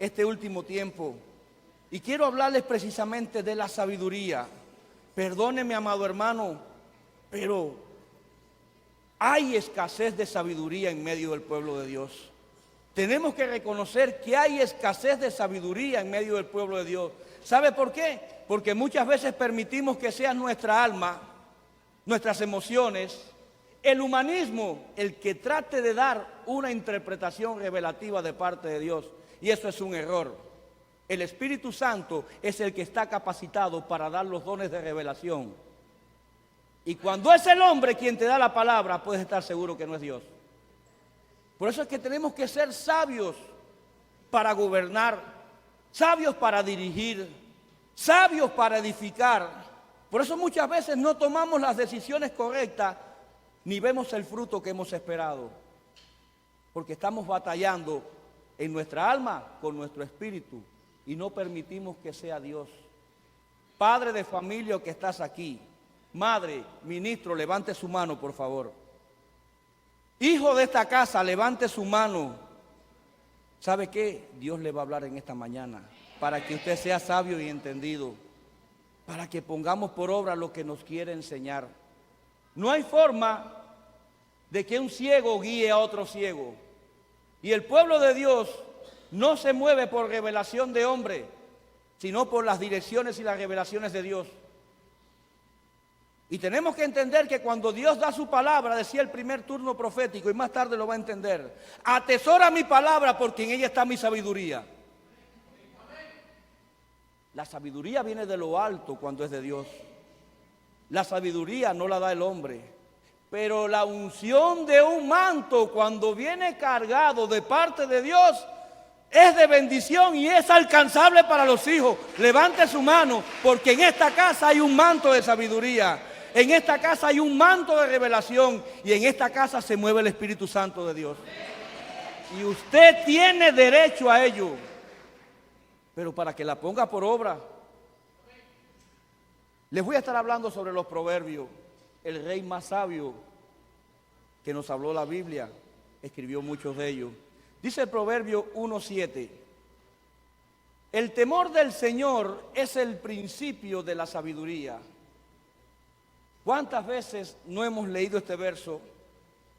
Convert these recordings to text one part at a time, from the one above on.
este último tiempo y quiero hablarles precisamente de la sabiduría. Perdóneme, amado hermano, pero hay escasez de sabiduría en medio del pueblo de Dios. Tenemos que reconocer que hay escasez de sabiduría en medio del pueblo de Dios. ¿Sabe por qué? Porque muchas veces permitimos que sea nuestra alma, nuestras emociones, el humanismo, el que trate de dar una interpretación revelativa de parte de Dios. Y eso es un error. El Espíritu Santo es el que está capacitado para dar los dones de revelación. Y cuando es el hombre quien te da la palabra, puedes estar seguro que no es Dios. Por eso es que tenemos que ser sabios para gobernar, sabios para dirigir, sabios para edificar. Por eso muchas veces no tomamos las decisiones correctas ni vemos el fruto que hemos esperado. Porque estamos batallando en nuestra alma con nuestro espíritu y no permitimos que sea Dios. Padre de familia que estás aquí, madre, ministro, levante su mano, por favor. Hijo de esta casa, levante su mano. ¿Sabe qué? Dios le va a hablar en esta mañana para que usted sea sabio y entendido, para que pongamos por obra lo que nos quiere enseñar. No hay forma de que un ciego guíe a otro ciego. Y el pueblo de Dios no se mueve por revelación de hombre, sino por las direcciones y las revelaciones de Dios. Y tenemos que entender que cuando Dios da su palabra, decía el primer turno profético, y más tarde lo va a entender, atesora mi palabra porque en ella está mi sabiduría. La sabiduría viene de lo alto cuando es de Dios. La sabiduría no la da el hombre. Pero la unción de un manto cuando viene cargado de parte de Dios es de bendición y es alcanzable para los hijos. Levante su mano porque en esta casa hay un manto de sabiduría. En esta casa hay un manto de revelación y en esta casa se mueve el Espíritu Santo de Dios. Y usted tiene derecho a ello, pero para que la ponga por obra. Les voy a estar hablando sobre los proverbios. El rey más sabio que nos habló la Biblia, escribió muchos de ellos. Dice el Proverbio 1:7. El temor del Señor es el principio de la sabiduría. ¿Cuántas veces no hemos leído este verso?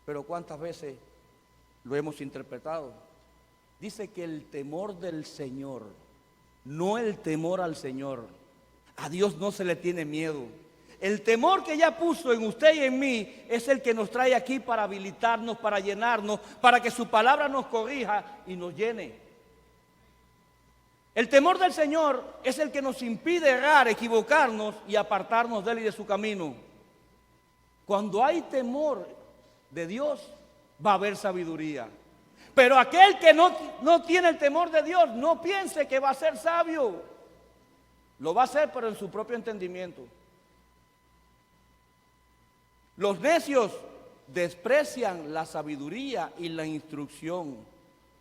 Pero ¿cuántas veces lo hemos interpretado? Dice que el temor del Señor, no el temor al Señor. A Dios no se le tiene miedo. El temor que ya puso en usted y en mí es el que nos trae aquí para habilitarnos, para llenarnos, para que su palabra nos corrija y nos llene. El temor del Señor es el que nos impide errar, equivocarnos y apartarnos de Él y de su camino. Cuando hay temor de Dios, va a haber sabiduría. Pero aquel que no tiene el temor de Dios, no piense que va a ser sabio. Lo va a hacer, pero en su propio entendimiento. Los necios desprecian la sabiduría y la instrucción,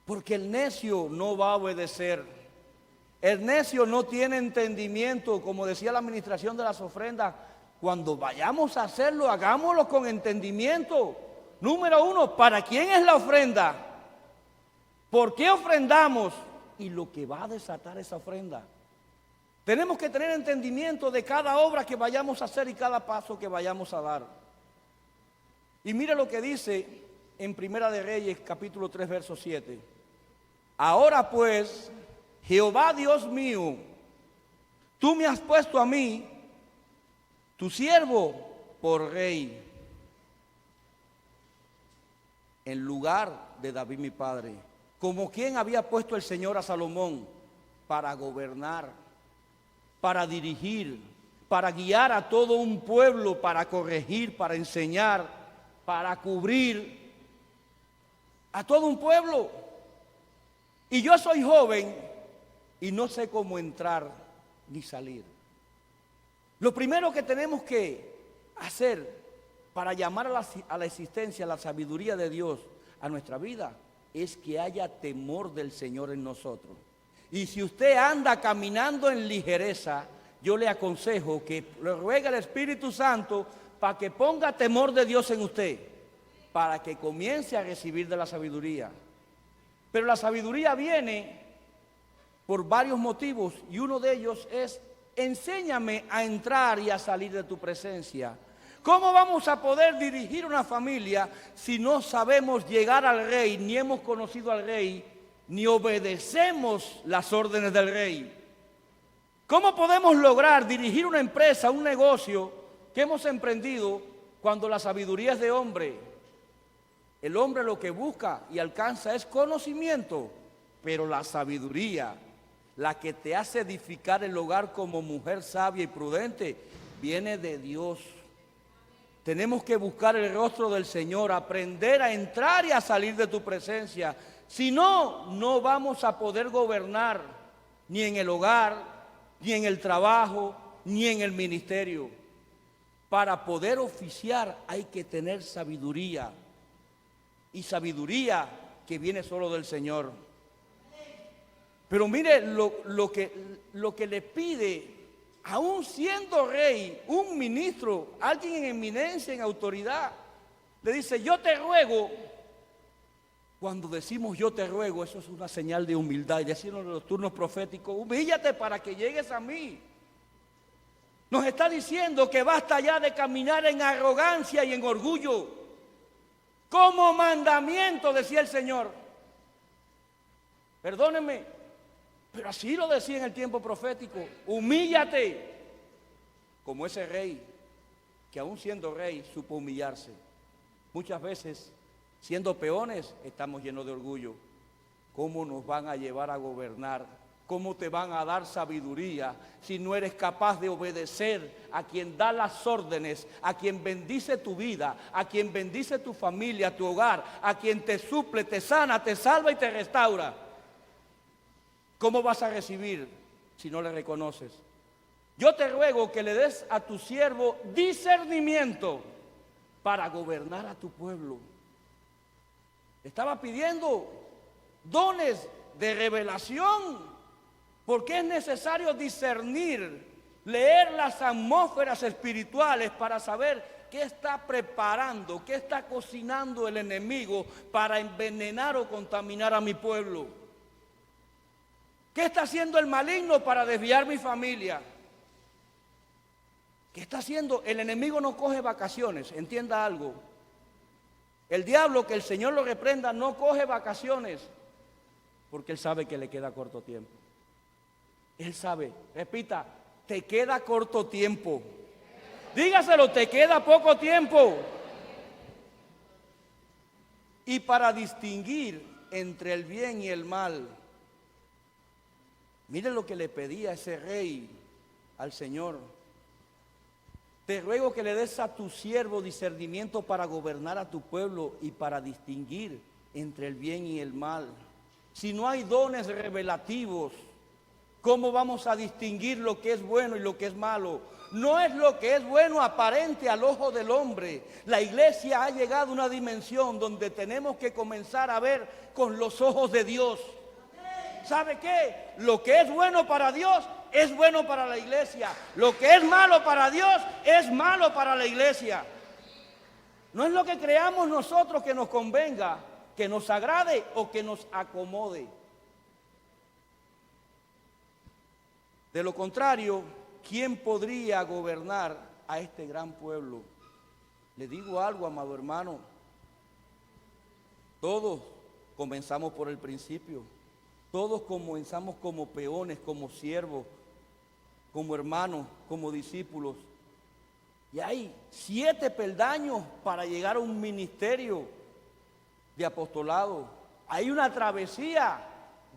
porque el necio no va a obedecer. El necio no tiene entendimiento, como decía la administración de las ofrendas. Cuando vayamos a hacerlo, hagámoslo con entendimiento. Número uno, ¿para quién es la ofrenda? ¿Por qué ofrendamos? Y lo que va a desatar esa ofrenda. Tenemos que tener entendimiento de cada obra que vayamos a hacer y cada paso que vayamos a dar. Y mire lo que dice en Primera de Reyes, capítulo 3, verso 7. Ahora pues, Jehová Dios mío, tú me has puesto a mí, tu siervo, por rey, en lugar de David mi padre, como quien había puesto el Señor a Salomón para gobernar, para dirigir, para guiar a todo un pueblo, para corregir, para enseñar, para cubrir a todo un pueblo. Y yo soy joven y no sé cómo entrar ni salir. Lo primero que tenemos que hacer para llamar a la existencia la sabiduría de Dios a nuestra vida es que haya temor del Señor en nosotros. Y si usted anda caminando en ligereza, yo le aconsejo que le ruegue al Espíritu Santo para que ponga temor de Dios en usted, para que comience a recibir de la sabiduría. Pero la sabiduría viene por varios motivos, y uno de ellos es: enséñame a entrar y a salir de tu presencia. ¿Cómo vamos a poder dirigir una familia si no sabemos llegar al rey, ni hemos conocido al rey, ni obedecemos las órdenes del rey? ¿Cómo podemos lograr dirigir una empresa, un negocio que hemos emprendido cuando la sabiduría es de hombre? El hombre lo que busca y alcanza es conocimiento, pero la sabiduría, la que te hace edificar el hogar como mujer sabia y prudente, viene de Dios. Tenemos que buscar el rostro del Señor, aprender a entrar y a salir de tu presencia. Si no, no vamos a poder gobernar ni en el hogar, ni en el trabajo, ni en el ministerio. Para poder oficiar hay que tener sabiduría, y sabiduría que viene solo del Señor. Pero mire lo que le pide, aún siendo rey, un ministro, alguien en eminencia, en autoridad, le dice: yo te ruego. Cuando decimos yo te ruego, eso es una señal de humildad. Y decimos en los turnos proféticos: humíllate para que llegues a mí. Nos está diciendo que basta ya de caminar en arrogancia y en orgullo. Como mandamiento, decía el Señor. Perdónenme, pero así lo decía en el tiempo profético: humíllate, como ese rey que aún siendo rey supo humillarse. Muchas veces, siendo peones, estamos llenos de orgullo. ¿Cómo nos van a llevar a gobernar? ¿Cómo te van a dar sabiduría si no eres capaz de obedecer a quien da las órdenes, a quien bendice tu vida, a quien bendice tu familia, tu hogar, a quien te suple, te sana, te salva y te restaura? ¿Cómo vas a recibir si no le reconoces? Yo te ruego que le des a tu siervo discernimiento para gobernar a tu pueblo. Estaba pidiendo dones de revelación, porque es necesario discernir, leer las atmósferas espirituales para saber qué está preparando, qué está cocinando el enemigo para envenenar o contaminar a mi pueblo. ¿Qué está haciendo el maligno para desviar mi familia? ¿Qué está haciendo? El enemigo no coge vacaciones, entienda algo. El diablo, que el Señor lo reprenda, no coge vacaciones, porque él sabe que le queda corto tiempo. Él sabe, repita, te queda corto tiempo. Dígaselo, te queda poco tiempo. Y para distinguir entre el bien y el mal, mire lo que le pedía ese rey al Señor: te ruego que le des a tu siervo discernimiento para gobernar a tu pueblo y para distinguir entre el bien y el mal. Si no hay dones revelativos, ¿cómo vamos a distinguir lo que es bueno y lo que es malo? No es lo que es bueno aparente al ojo del hombre. La iglesia ha llegado a una dimensión donde tenemos que comenzar a ver con los ojos de Dios. ¿Sabe qué? Lo que es bueno para Dios es bueno para la iglesia. Lo que es malo para Dios es malo para la iglesia. No es lo que creamos nosotros que nos convenga, que nos agrade o que nos acomode. De lo contrario, ¿quién podría gobernar a este gran pueblo? Le digo algo, amado hermano. Todos comenzamos por el principio. Todos comenzamos como peones, como siervos, como hermanos, como discípulos. Y hay 7 peldaños para llegar a un ministerio de apostolado. Hay una travesía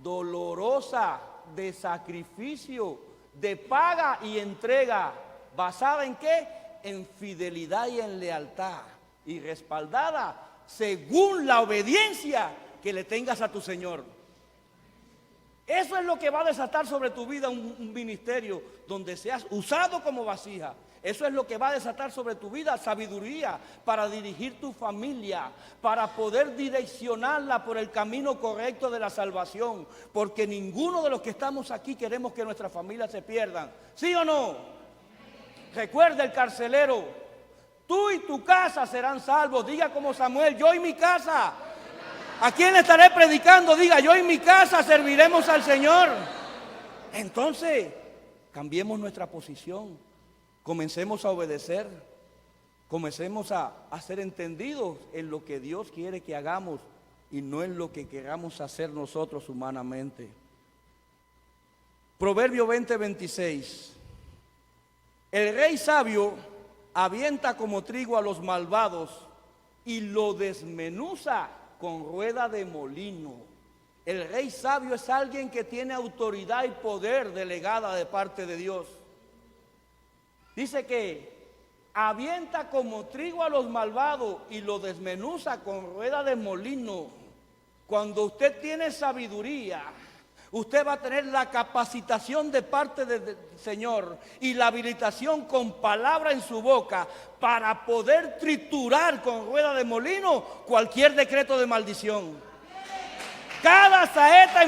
dolorosa de sacrificio, de paga y entrega, basada ¿en qué? En fidelidad y en lealtad, y respaldada según la obediencia que le tengas a tu Señor. Eso es lo que va a desatar sobre tu vida un ministerio donde seas usado como vasija. Eso es lo que va a desatar sobre tu vida sabiduría para dirigir tu familia, para poder direccionarla por el camino correcto de la salvación. Porque ninguno de los que estamos aquí queremos que nuestras familias se pierdan. ¿Sí o no? Recuerda el carcelero: tú y tu casa serán salvos. Diga como Samuel: yo y mi casa. ¿A quién le estaré predicando? Diga: yo y mi casa serviremos al Señor. Entonces, cambiemos nuestra posición, comencemos a obedecer, comencemos a ser entendidos en lo que Dios quiere que hagamos y no en lo que queramos hacer nosotros humanamente. Proverbio 20:26. El rey sabio avienta como trigo a los malvados y lo desmenuza con rueda de molino. El rey sabio es alguien que tiene autoridad y poder delegada de parte de Dios. Dice que avienta como trigo a los malvados y lo desmenuza con rueda de molino. Cuando usted tiene sabiduría, usted va a tener la capacitación de parte del Señor y la habilitación con palabra en su boca para poder triturar con rueda de molino cualquier decreto de maldición. Cada saeta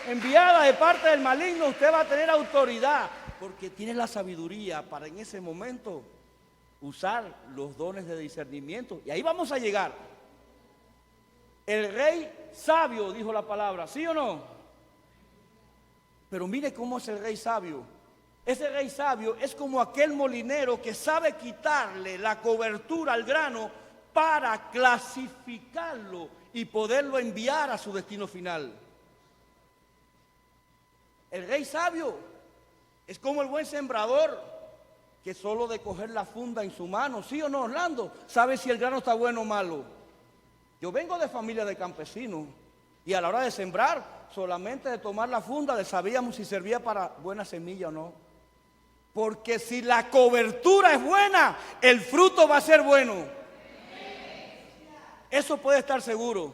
enviada de parte del maligno, usted va a tener autoridad porque tiene la sabiduría para en ese momento usar los dones de discernimiento. Y ahí vamos a llegar. El rey sabio, dijo la palabra, ¿sí o no? Pero mire cómo es el rey sabio. Ese rey sabio es como aquel molinero que sabe quitarle la cobertura al grano para clasificarlo y poderlo enviar a su destino final. El rey sabio es como el buen sembrador que solo de coger la funda en su mano, ¿sí o no, Orlando?, sabe si el grano está bueno o malo. Yo vengo de familia de campesinos y a la hora de sembrar, solamente de tomar la funda, le sabíamos si servía para buena semilla o no. Porque si la cobertura es buena, el fruto va a ser bueno. Eso puede estar seguro.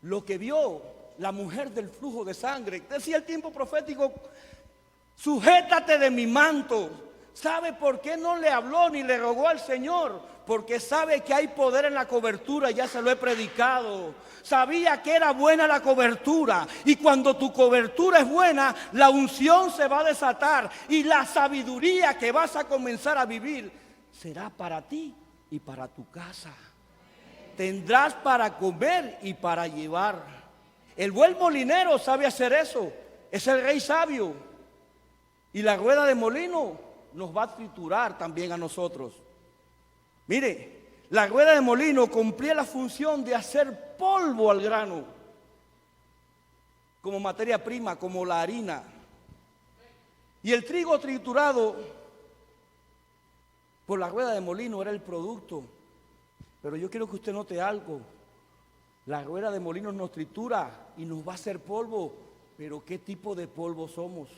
Lo que vio la mujer del flujo de sangre, decía el tiempo profético, sujétate de mi manto. ¿Sabe por qué no le habló ni le rogó al Señor? Porque sabe que hay poder en la cobertura, ya se lo he predicado. Sabía que era buena la cobertura. Y cuando tu cobertura es buena, la unción se va a desatar. Y la sabiduría que vas a comenzar a vivir será para ti y para tu casa. Tendrás para comer y para llevar. El buen molinero sabe hacer eso. Es el rey sabio. Y la rueda de molino nos va a triturar también a nosotros. Mire, la rueda de molino cumplía la función de hacer polvo al grano, como materia prima, como la harina. Y el trigo triturado por la rueda de molino era el producto. Pero yo quiero que usted note algo. La rueda de molino nos tritura y nos va a hacer polvo. Pero ¿qué tipo de polvo somos?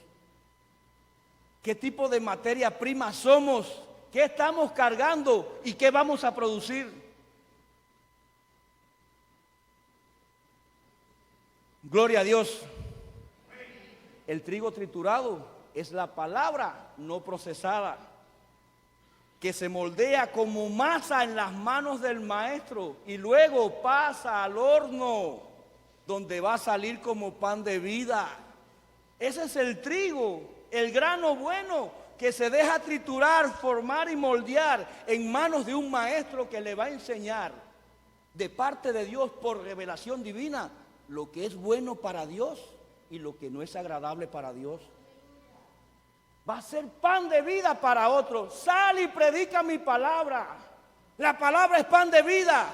¿Qué tipo de materia prima somos? ¿Qué estamos cargando y qué vamos a producir? Gloria a Dios. El trigo triturado es la palabra no procesada, que se moldea como masa en las manos del maestro y luego pasa al horno, donde va a salir como pan de vida. Ese es el trigo, el grano bueno que se deja triturar, formar y moldear en manos de un maestro que le va a enseñar de parte de Dios por revelación divina lo que es bueno para Dios y lo que no es agradable para Dios. Va a ser pan de vida para otros. Sal y predica mi palabra. La palabra es pan de vida,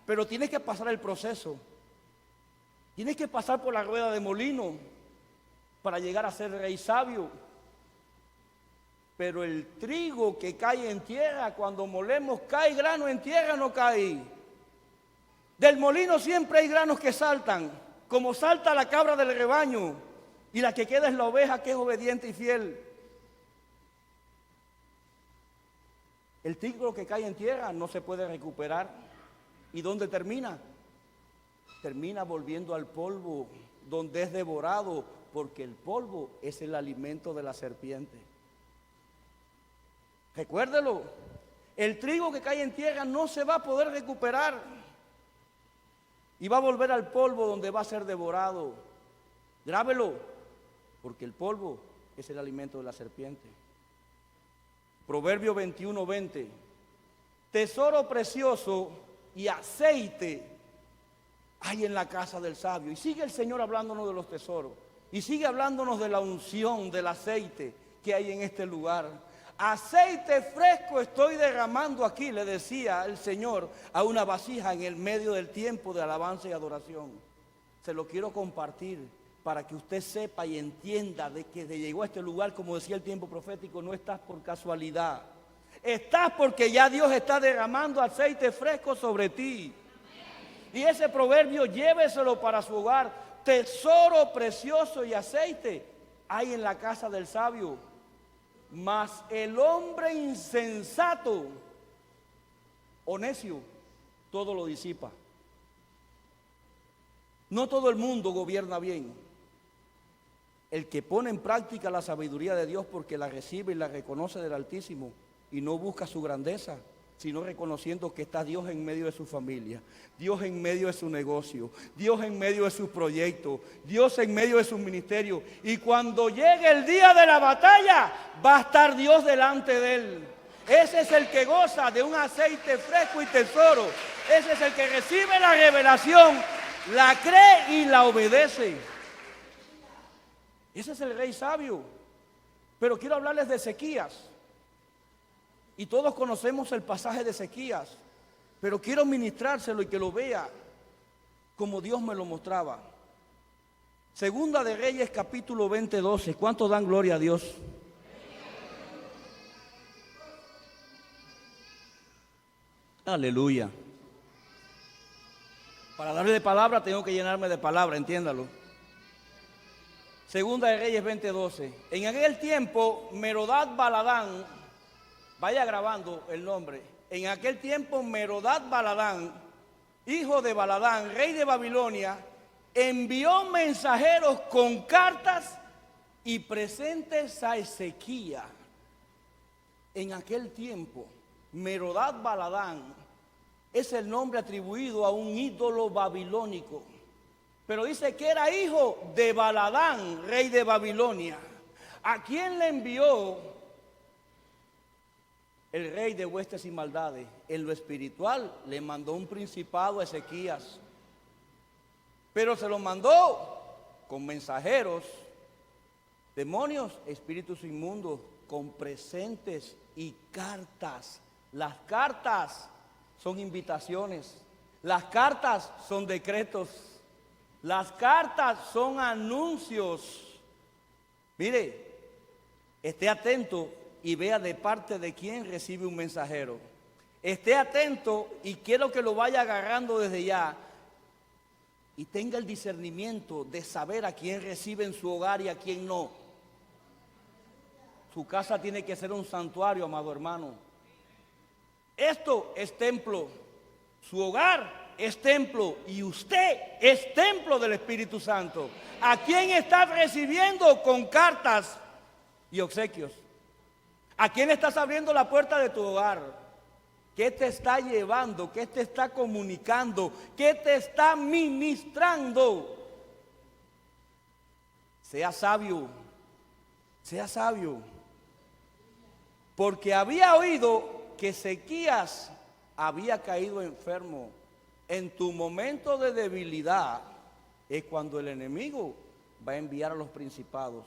pero tienes que pasar el proceso. Tienes que pasar por la rueda de molino para llegar a ser rey sabio. Pero el trigo que cae en tierra, cuando molemos, ¿cae grano en tierra o no cae? Del molino siempre hay granos que saltan, como salta la cabra del rebaño, y la que queda es la oveja que es obediente y fiel. El trigo que cae en tierra no se puede recuperar. ¿Y dónde termina? Termina volviendo al polvo, donde es devorado, porque el polvo es el alimento de la serpiente. Recuérdelo, el trigo que cae en tierra no se va a poder recuperar y va a volver al polvo donde va a ser devorado. Grábelo, porque el polvo es el alimento de la serpiente. Proverbio 21:20. Tesoro precioso y aceite hay en la casa del sabio. Y sigue el Señor hablándonos de los tesoros. Y sigue hablándonos de la unción, del aceite que hay en este lugar. Aceite fresco estoy derramando aquí, le decía el Señor a una vasija en el medio del tiempo de alabanza y adoración. Se lo quiero compartir para que usted sepa y entienda de que llegó a este lugar, como decía el tiempo profético, no estás por casualidad. Estás porque ya Dios está derramando aceite fresco sobre ti. Y ese proverbio lléveselo para su hogar. Tesoro precioso y aceite hay en la casa del sabio, mas el hombre insensato o necio todo lo disipa. No todo el mundo gobierna bien. El que pone en práctica la sabiduría de Dios porque la recibe y la reconoce del Altísimo y no busca su grandeza, sino reconociendo que está Dios en medio de su familia, Dios en medio de su negocio, Dios en medio de sus proyectos, Dios en medio de su ministerio. Y cuando llegue el día de la batalla, va a estar Dios delante de él. Ese es el que goza de un aceite fresco y tesoro. Ese es el que recibe la revelación, la cree y la obedece. Ese es el rey sabio. Pero quiero hablarles de Ezequías. Y todos conocemos el pasaje de Ezequías, pero quiero ministrárselo y que lo vea como Dios me lo mostraba. Segunda de Reyes, capítulo 20, 12. ¿Cuántos dan gloria a Dios? Aleluya. Para darle de palabra tengo que llenarme de palabra, entiéndalo. Segunda de Reyes 20, 12. En aquel tiempo, Merodad Baladán, vaya grabando el nombre. En aquel tiempo Merodad Baladán, hijo de Baladán, rey de Babilonia, envió mensajeros con cartas y presentes a Ezequías. En aquel tiempo, Merodad Baladán es el nombre atribuido a un ídolo babilónico. Pero dice que era hijo de Baladán, rey de Babilonia. ¿A quién le envió el rey de huestes y maldades? En lo espiritual le mandó un principado a Ezequías, pero se lo mandó con mensajeros, demonios, espíritus inmundos, con presentes y cartas. Las cartas son invitaciones, las cartas son decretos, las cartas son anuncios. Mire, esté atento y vea de parte de quién recibe un mensajero. Esté atento y quiero que lo vaya agarrando desde ya y tenga el discernimiento de saber a quién recibe en su hogar y a quién no. Su casa tiene que ser un santuario, amado hermano. Esto es templo, su hogar es templo y usted es templo del Espíritu Santo. ¿A quién está recibiendo con cartas y obsequios? ¿A quién estás abriendo la puerta de tu hogar? ¿Qué te está llevando? ¿Qué te está comunicando? ¿Qué te está ministrando? Sea sabio, sea sabio. Porque había oído que Ezequías había caído enfermo. En tu momento de debilidad es cuando el enemigo va a enviar a los principados.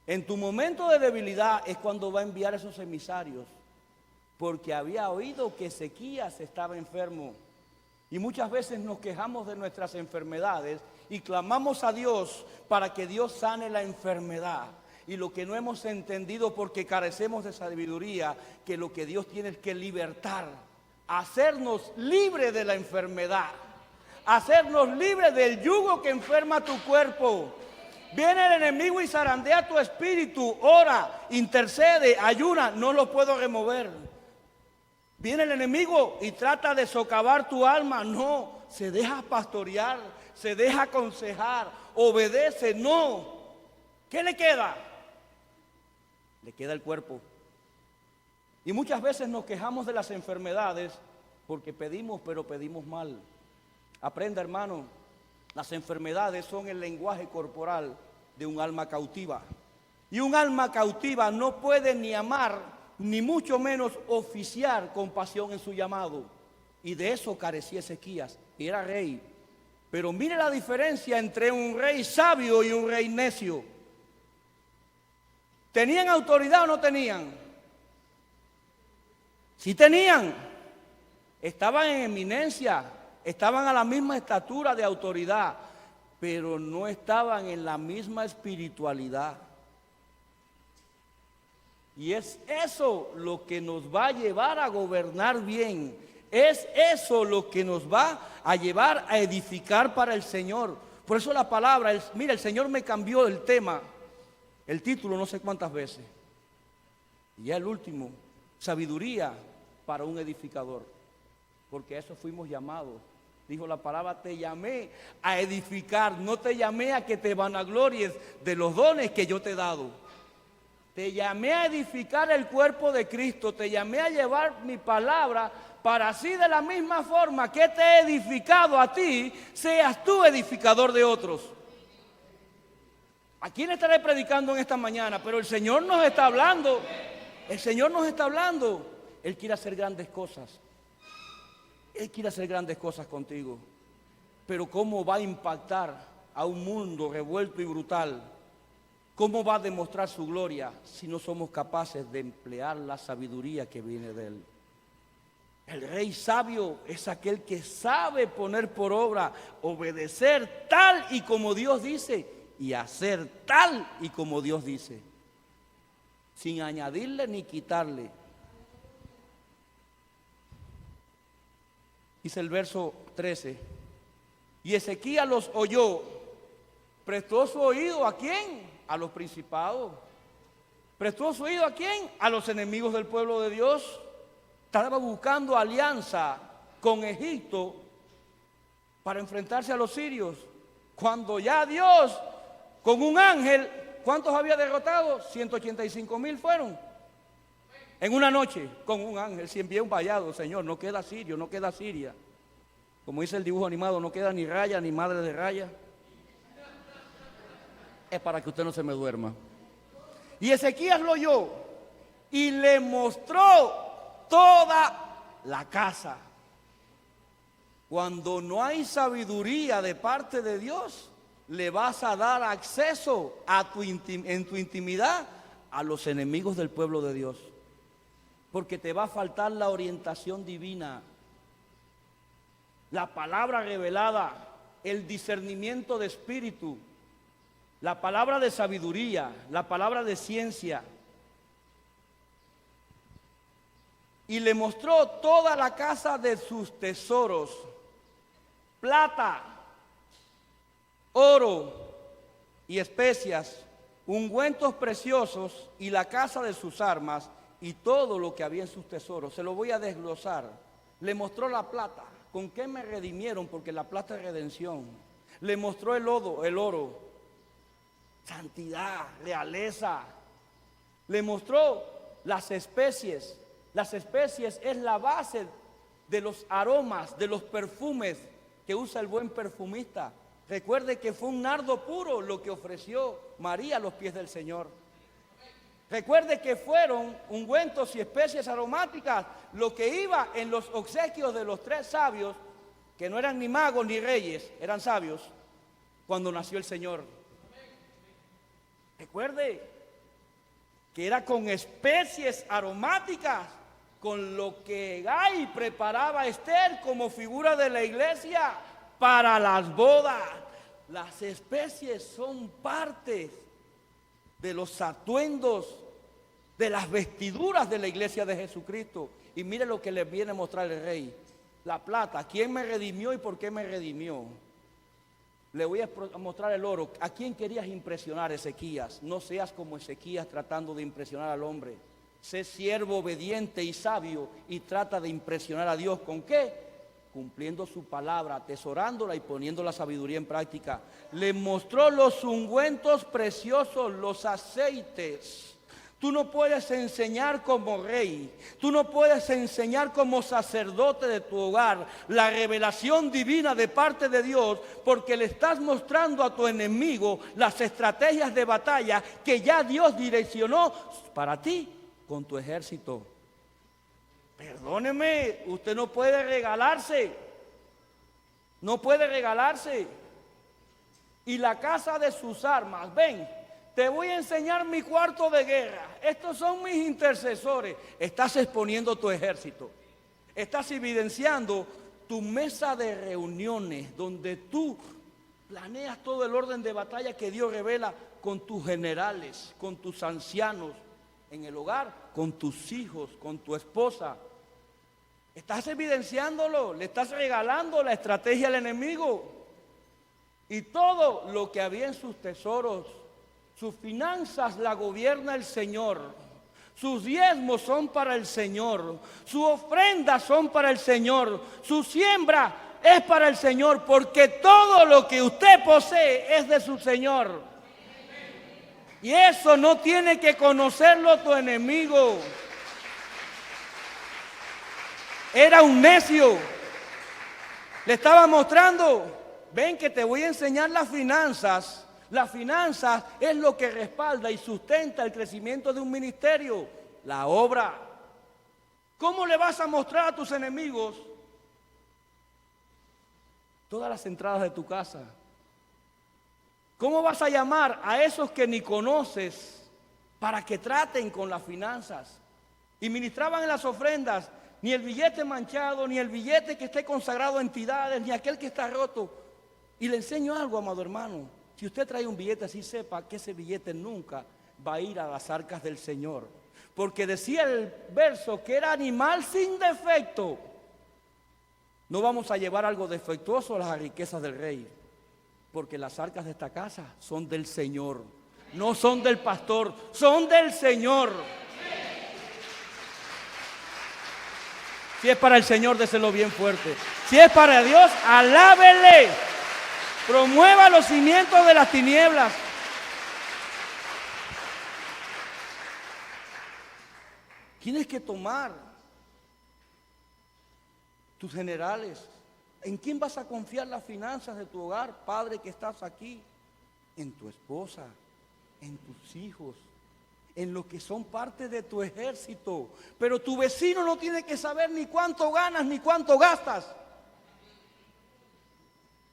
En tu momento de debilidad es cuando va a enviar a esos emisarios, porque había oído que Ezequías estaba enfermo. Y muchas veces nos quejamos de nuestras enfermedades y clamamos a Dios para que Dios sane la enfermedad. Y lo que no hemos entendido porque carecemos de sabiduría, que lo que Dios tiene es que libertar, hacernos libres de la enfermedad, hacernos libres del yugo que enferma tu cuerpo. Viene el enemigo y zarandea tu espíritu, ora, intercede, ayuna, no lo puedo remover. Viene el enemigo y trata de socavar tu alma, no, se deja pastorear, se deja aconsejar, obedece, no. ¿Qué le queda? Le queda el cuerpo. Y muchas veces nos quejamos de las enfermedades porque pedimos, pero pedimos mal. Aprenda, hermano, las enfermedades son el lenguaje corporal de un alma cautiva. Y un alma cautiva no puede ni amar, ni mucho menos oficiar con pasión en su llamado. Y de eso carecía Ezequías. Era rey, Pero mire la diferencia entre un rey sabio y un rey necio. ¿Tenían autoridad o no tenían? Sí tenían. Estaban en eminencia, estaban a la misma estatura de autoridad, pero no estaban en la misma espiritualidad. Y es eso lo que nos va a llevar a gobernar bien. Es eso lo que nos va a llevar a edificar para el Señor. Por eso la palabra, mira, el Señor me cambió el tema, el título no sé cuántas veces. Y ya el último, sabiduría para un edificador. Porque a eso fuimos llamados. Dijo la palabra, te llamé a edificar, no te llamé a que te vanaglories de los dones que yo te he dado. Te llamé a edificar el cuerpo de Cristo, te llamé a llevar mi palabra para así de la misma forma que te he edificado a ti, seas tú edificador de otros. ¿A quién estaré predicando en esta mañana? Pero el Señor nos está hablando, el Señor nos está hablando. Él quiere hacer grandes cosas, Él quiere hacer grandes cosas contigo. Pero ¿cómo va a impactar a un mundo revuelto y brutal? ¿Cómo va a demostrar su gloria si no somos capaces de emplear la sabiduría que viene de Él? El rey sabio es aquel que sabe poner por obra, obedecer tal y como Dios dice y hacer tal y como Dios dice, sin añadirle ni quitarle. Dice el verso 13, y Ezequías los oyó, prestó su oído ¿a quién? A los principados. ¿Prestó su oído a quién? A los enemigos del pueblo de Dios. Estaba buscando alianza con Egipto para enfrentarse a los sirios. Cuando ya Dios, con un ángel, ¿cuántos había derrotado? 185,000 fueron. En una noche, con un ángel, si envía un vallado, Señor, no queda sirio, no queda Siria. Como dice el dibujo animado, no queda ni raya ni madre de raya. Es para que usted no se me duerma. Y Ezequías lo oyó y le mostró toda la casa. Cuando no hay sabiduría de parte de Dios, le vas a dar acceso en tu intimidad a los enemigos del pueblo de Dios. Porque te va a faltar la orientación divina, la palabra revelada, el discernimiento de espíritu, la palabra de sabiduría, la palabra de ciencia. Y le mostró toda la casa de sus tesoros, plata, oro y especias, ungüentos preciosos y la casa de sus armas y todo lo que había en sus tesoros. Se lo voy a desglosar. Le mostró la plata. ¿Con qué me redimieron? Porque la plata es redención. Le mostró el oro, santidad, realeza. Le mostró las especies. Las especies es la base de los aromas, de los perfumes que usa el buen perfumista. Recuerde que fue un nardo puro lo que ofreció María a los pies del Señor. Recuerde que fueron ungüentos y especies aromáticas lo que iba en los obsequios de los 3 sabios, que no eran ni magos ni reyes, eran sabios, cuando nació el Señor. Recuerde que era con especies aromáticas, con lo que Gai preparaba a Esther como figura de la iglesia para las bodas. Las especies son partes de los atuendos, de las vestiduras de la iglesia de Jesucristo. Y mire lo que le viene a mostrar el rey. La plata, ¿quién me redimió y por qué me redimió? Le voy a mostrar el oro. ¿A quién querías impresionar, Ezequías? No seas como Ezequías tratando de impresionar al hombre. Sé siervo obediente y sabio y trata de impresionar a Dios. ¿Con qué? Cumpliendo su palabra, atesorándola y poniendo la sabiduría en práctica. Le mostró los ungüentos preciosos, los aceites. Tú no puedes enseñar como rey, tú no puedes enseñar como sacerdote de tu hogar la revelación divina de parte de Dios, porque le estás mostrando a tu enemigo las estrategias de batalla que ya Dios direccionó para ti con tu ejército. Perdóneme, usted no puede regalarse. No puede regalarse. Y la casa de sus armas. Ven, te voy a enseñar mi cuarto de guerra. Estos son mis intercesores. Estás exponiendo tu ejército. Estás evidenciando tu mesa de reuniones donde tú planeas todo el orden de batalla que Dios revela con tus generales, con tus ancianos en el hogar, con tus hijos, con tu esposa. Estás evidenciándolo, le estás regalando la estrategia al enemigo. Y todo lo que había en sus tesoros, sus finanzas la gobierna el Señor. Sus diezmos son para el Señor. Sus ofrendas son para el Señor. Su siembra es para el Señor, porque todo lo que usted posee es de su Señor. Y eso no tiene que conocerlo tu enemigo. Era un necio. Le estaba mostrando. Ven que te voy a enseñar las finanzas. Las finanzas es lo que respalda y sustenta el crecimiento de un ministerio, la obra. ¿Cómo le vas a mostrar a tus enemigos todas las entradas de tu casa? ¿Cómo vas a llamar a esos que ni conoces para que traten con las finanzas? Y ministraban en las ofrendas ni el billete manchado, ni el billete que esté consagrado a entidades, ni aquel que está roto. Y le enseño algo, amado hermano. Si usted trae un billete así, sepa que ese billete nunca va a ir a las arcas del Señor. Porque decía el verso que era animal sin defecto. No vamos a llevar algo defectuoso a las riquezas del rey. Porque las arcas de esta casa son del Señor. No son del pastor, son del Señor. Si es para el Señor, déselo bien fuerte. Si es para Dios, alábele. Promueva los cimientos de las tinieblas. Tienes que tomar tus generales. ¿En quién vas a confiar las finanzas de tu hogar, padre que estás aquí? En tu esposa, en tus hijos, en los que son parte de tu ejército. Pero tu vecino no tiene que saber ni cuánto ganas ni cuánto gastas.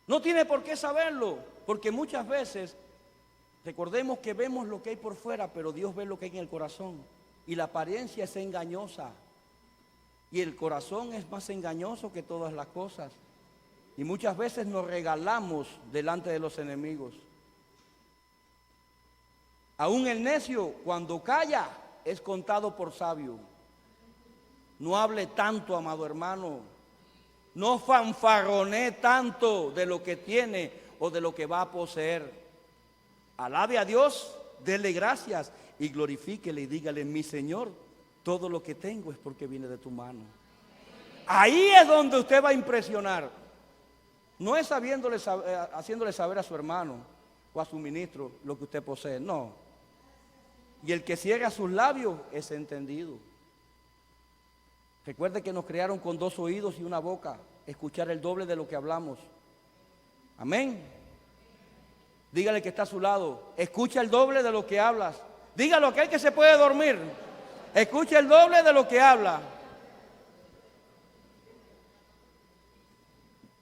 No tiene por qué saberlo, porque muchas veces, recordemos que vemos lo que hay por fuera, pero Dios ve lo que hay en el corazón. Y la apariencia es engañosa. Y el corazón es más engañoso que todas las cosas. Y muchas veces nos regalamos delante de los enemigos. Aún el necio, cuando calla, es contado por sabio. No hable tanto, amado hermano. No fanfarronee tanto de lo que tiene o de lo que va a poseer. Alabe a Dios, dele gracias y glorifíquele y dígale: mi Señor, todo lo que tengo es porque viene de tu mano. Ahí es donde usted va a impresionar. No es haciéndole saber a su hermano o a su ministro lo que usted posee, no. Y el que cierra sus labios es entendido. Recuerde que nos crearon con 2 oídos y una boca, escuchar el doble de lo que hablamos. Amén. Dígale que está a su lado, escucha el doble de lo que hablas. Dígalo a aquel que se puede dormir, escucha el doble de lo que habla.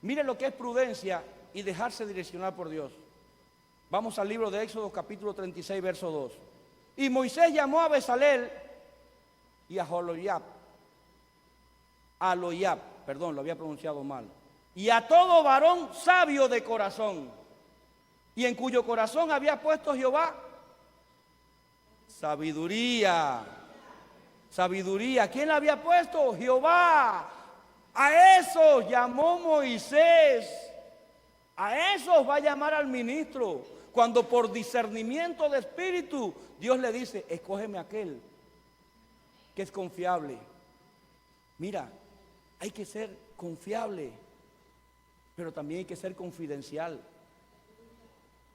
Mire lo que es prudencia y dejarse direccionar por Dios. Vamos al libro de Éxodo capítulo 36, verso 2. Y Moisés llamó a Bezalel y a Joloyab. Lo había pronunciado mal. Y a todo varón sabio de corazón, y en cuyo corazón había puesto Jehová sabiduría. Sabiduría. ¿Quién la había puesto? Jehová. A esos llamó Moisés. A esos va a llamar al ministro. Cuando por discernimiento de espíritu Dios le dice: escógeme aquel que es confiable. Mira, hay que ser confiable, pero también hay que ser confidencial.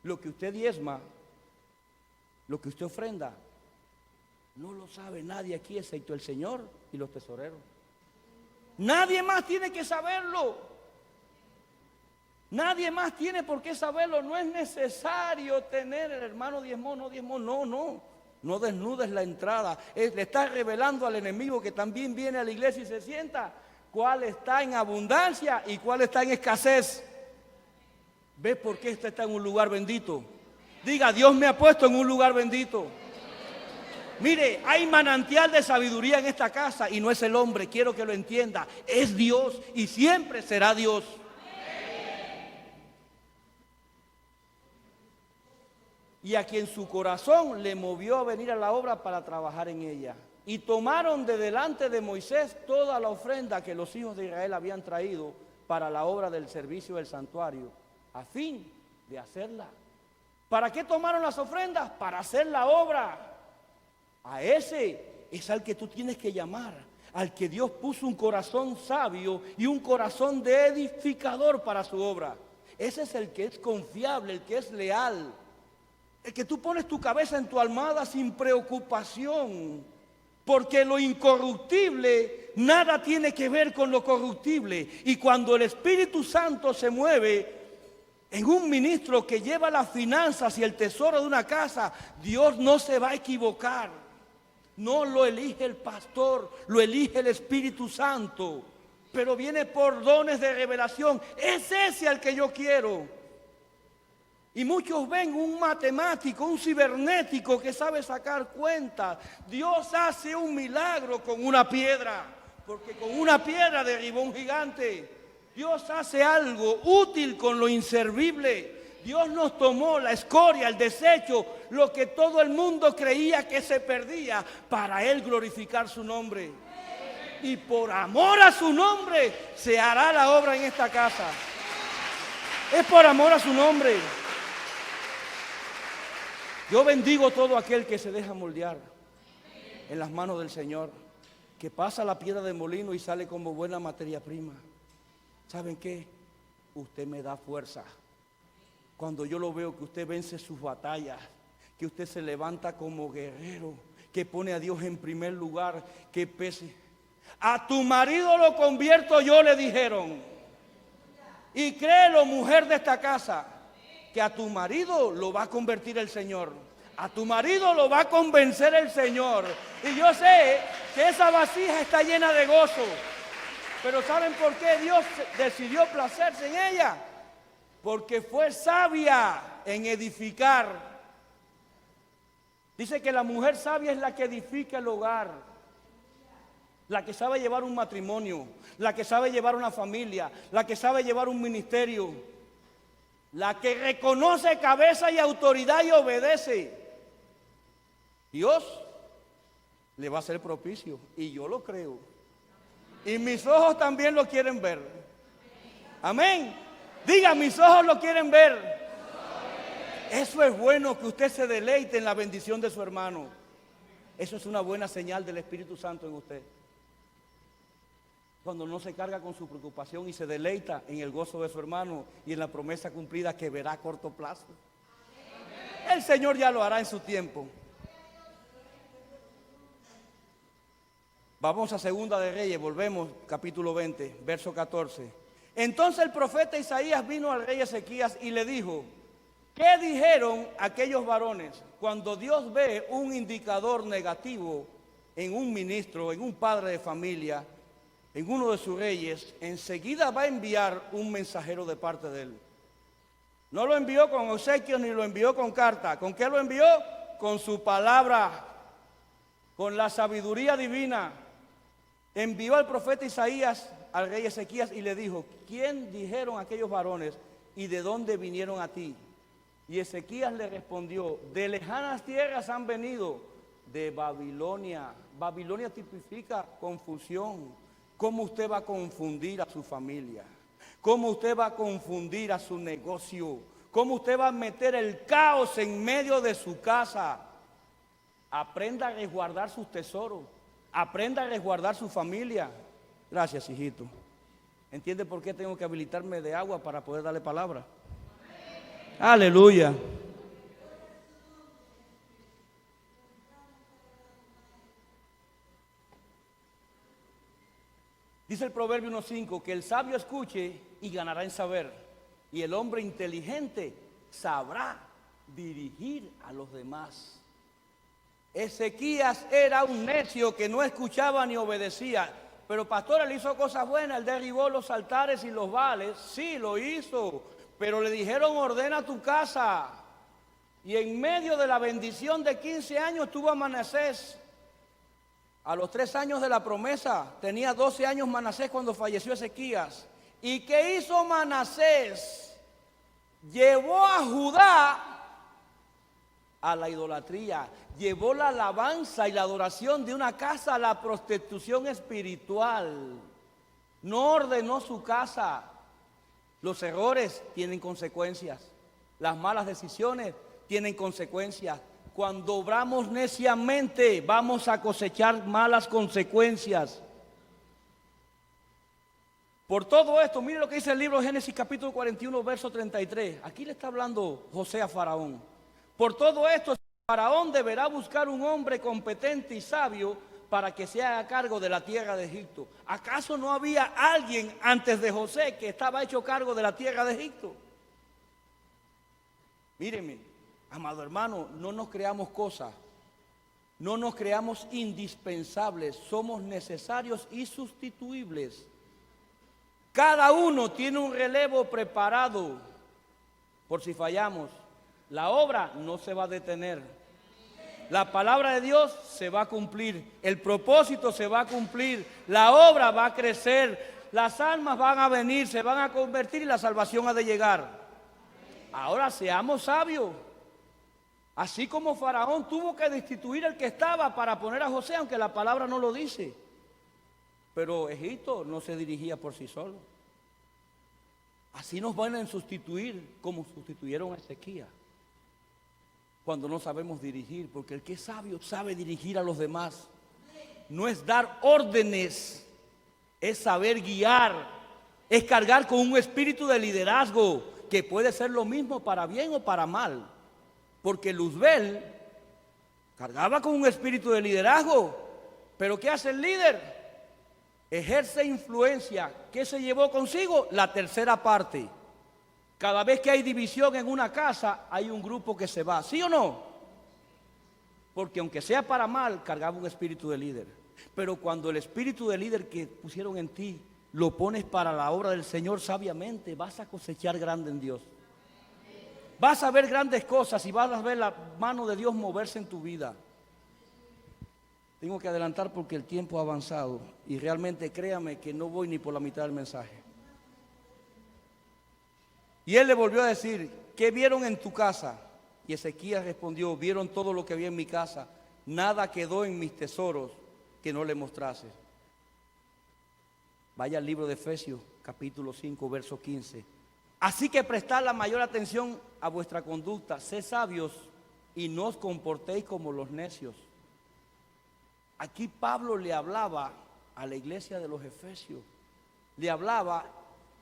Lo que usted diezma, lo que usted ofrenda, no lo sabe nadie aquí excepto el Señor y los tesoreros. Nadie más tiene que saberlo. Nadie más tiene por qué saberlo. No es necesario tener el hermano diezmó, no diezmó, no. No desnudes la entrada. Le estás revelando al enemigo que también viene a la iglesia y se sienta cuál está en abundancia y cuál está en escasez. ¿Ve por qué usted está en un lugar bendito? Diga, Dios me ha puesto en un lugar bendito. Mire, hay manantial de sabiduría en esta casa y no es el hombre, quiero que lo entienda. Es Dios y siempre será Dios. Y a quien su corazón le movió a venir a la obra para trabajar en ella. Y tomaron de delante de Moisés toda la ofrenda que los hijos de Israel habían traído para la obra del servicio del santuario, a fin de hacerla. ¿Para qué tomaron las ofrendas? Para hacer la obra. A ese es al que tú tienes que llamar, al que Dios puso un corazón sabio y un corazón de edificador para su obra. Ese es el que es confiable, el que es leal, el que tú pones tu cabeza en tu almohada sin preocupación, porque lo incorruptible nada tiene que ver con lo corruptible. Y cuando el Espíritu Santo se mueve en un ministro que lleva las finanzas y el tesoro de una casa, Dios no se va a equivocar. No lo elige el pastor, lo elige el Espíritu Santo, pero viene por dones de revelación. Es ese al que yo quiero. Y muchos ven un matemático, un cibernético que sabe sacar cuentas. Dios hace un milagro con una piedra, porque con una piedra derribó un gigante. Dios hace algo útil con lo inservible. Dios nos tomó la escoria, el desecho, lo que todo el mundo creía que se perdía, para Él glorificar su nombre. Y por amor a su nombre se hará la obra en esta casa. Es por amor a su nombre. Yo bendigo todo aquel que se deja moldear en las manos del Señor, que pasa la piedra de molino y sale como buena materia prima. ¿Saben qué? Usted me da fuerza. Cuando yo lo veo que usted vence sus batallas, que usted se levanta como guerrero, que pone a Dios en primer lugar, que pese. A tu marido lo convierto yo, le dijeron. Y créelo, mujer de esta casa, que a tu marido lo va a convertir el Señor. A tu marido lo va a convencer el Señor. Y yo sé que esa vasija está llena de gozo. Pero ¿saben por qué Dios decidió placerse en ella? Porque fue sabia en edificar. Dice que la mujer sabia es la que edifica el hogar, la que sabe llevar un matrimonio, la que sabe llevar una familia, la que sabe llevar un ministerio, la que reconoce cabeza y autoridad y obedece. Dios le va a ser propicio y yo lo creo. Y mis ojos también lo quieren ver. Amén. Diga, mis ojos lo quieren ver. Eso es bueno, que usted se deleite en la bendición de su hermano. Eso es una buena señal del Espíritu Santo en usted. Cuando no se carga con su preocupación y se deleita en el gozo de su hermano y en la promesa cumplida que verá a corto plazo. El Señor ya lo hará en su tiempo. Vamos a Segunda de Reyes, volvemos, capítulo 20, verso 14. Entonces el profeta Isaías vino al rey Ezequías y le dijo: ¿qué dijeron aquellos varones? Cuando Dios ve un indicador negativo en un ministro, en un padre de familia, en uno de sus reyes, enseguida va a enviar un mensajero de parte de él. No lo envió con obsequios ni lo envió con carta. ¿Con qué lo envió? Con su palabra, con la sabiduría divina. Envió al profeta Isaías al rey Ezequías y le dijo: ¿quién dijeron aquellos varones y de dónde vinieron a ti? Y Ezequías le respondió: de lejanas tierras han venido, de Babilonia. Babilonia tipifica confusión. ¿Cómo usted va a confundir a su familia? ¿Cómo usted va a confundir a su negocio? ¿Cómo usted va a meter el caos en medio de su casa? Aprenda a resguardar sus tesoros. Aprenda a resguardar su familia. Gracias, hijito. ¿Entiende por qué tengo que habilitarme de agua para poder darle palabra? Aleluya. Dice el Proverbio 1:5 que el sabio escuche y ganará en saber, y el hombre inteligente sabrá dirigir a los demás. Ezequías era un necio que no escuchaba ni obedecía. Pero pastor, él hizo cosas buenas, él derribó los altares y los vales, sí lo hizo, Pero le dijeron, ordena tu casa. Y en medio de la bendición de 15 años tuvo a Manasés. A los 3 años de la promesa, tenía 12 años Manasés cuando falleció Ezequías. ¿Y qué hizo Manasés? Llevó a Judá a la idolatría, llevó la alabanza y la adoración de una casa a la prostitución espiritual. No ordenó su casa. Los errores tienen consecuencias, las malas decisiones tienen consecuencias. Cuando obramos neciamente vamos a cosechar malas consecuencias. Por todo esto, mire lo que dice el libro de Génesis capítulo 41, verso 33. Aquí le está hablando José a Faraón. Por todo esto, Faraón deberá buscar un hombre competente y sabio para que se haga cargo de la tierra de Egipto. ¿Acaso no había alguien antes de José que estaba hecho cargo de la tierra de Egipto? Míreme, amado hermano, no nos creamos cosas, no nos creamos indispensables, somos necesarios y sustituibles. Cada uno tiene un relevo preparado por si fallamos. La obra no se va a detener. La palabra de Dios se va a cumplir. El propósito se va a cumplir. La obra va a crecer. Las almas van a venir, se van a convertir y la salvación ha de llegar. Ahora seamos sabios. Así como Faraón tuvo que destituir el que estaba para poner a José, aunque la palabra no lo dice. Pero Egipto no se dirigía por sí solo. Así nos van a sustituir como sustituyeron a Ezequías. Cuando no sabemos dirigir, porque el que es sabio sabe dirigir a los demás. No es dar órdenes, es saber guiar, es cargar con un espíritu de liderazgo, que puede ser lo mismo para bien o para mal. Porque Luzbel cargaba con un espíritu de liderazgo, pero ¿qué hace el líder? Ejerce influencia. ¿Qué se llevó consigo? La tercera parte. Cada vez que hay división en una casa, hay un grupo que se va, ¿sí o no? Porque aunque sea para mal, cargaba un espíritu de líder. Pero cuando el espíritu de líder que pusieron en ti, lo pones para la obra del Señor sabiamente, vas a cosechar grande en Dios. Vas a ver grandes cosas y vas a ver la mano de Dios moverse en tu vida. Tengo que adelantar porque el tiempo ha avanzado y realmente créame que no voy ni por la mitad del mensaje. Y él le volvió a decir, ¿qué vieron en tu casa? Y Ezequías respondió, vieron todo lo que había en mi casa, nada quedó en mis tesoros que no le mostrase. Vaya al libro de Efesios, capítulo 5, verso 15. Así que prestad la mayor atención a vuestra conducta, sed sabios y no os comportéis como los necios. Aquí Pablo le hablaba a la iglesia de los Efesios, le hablaba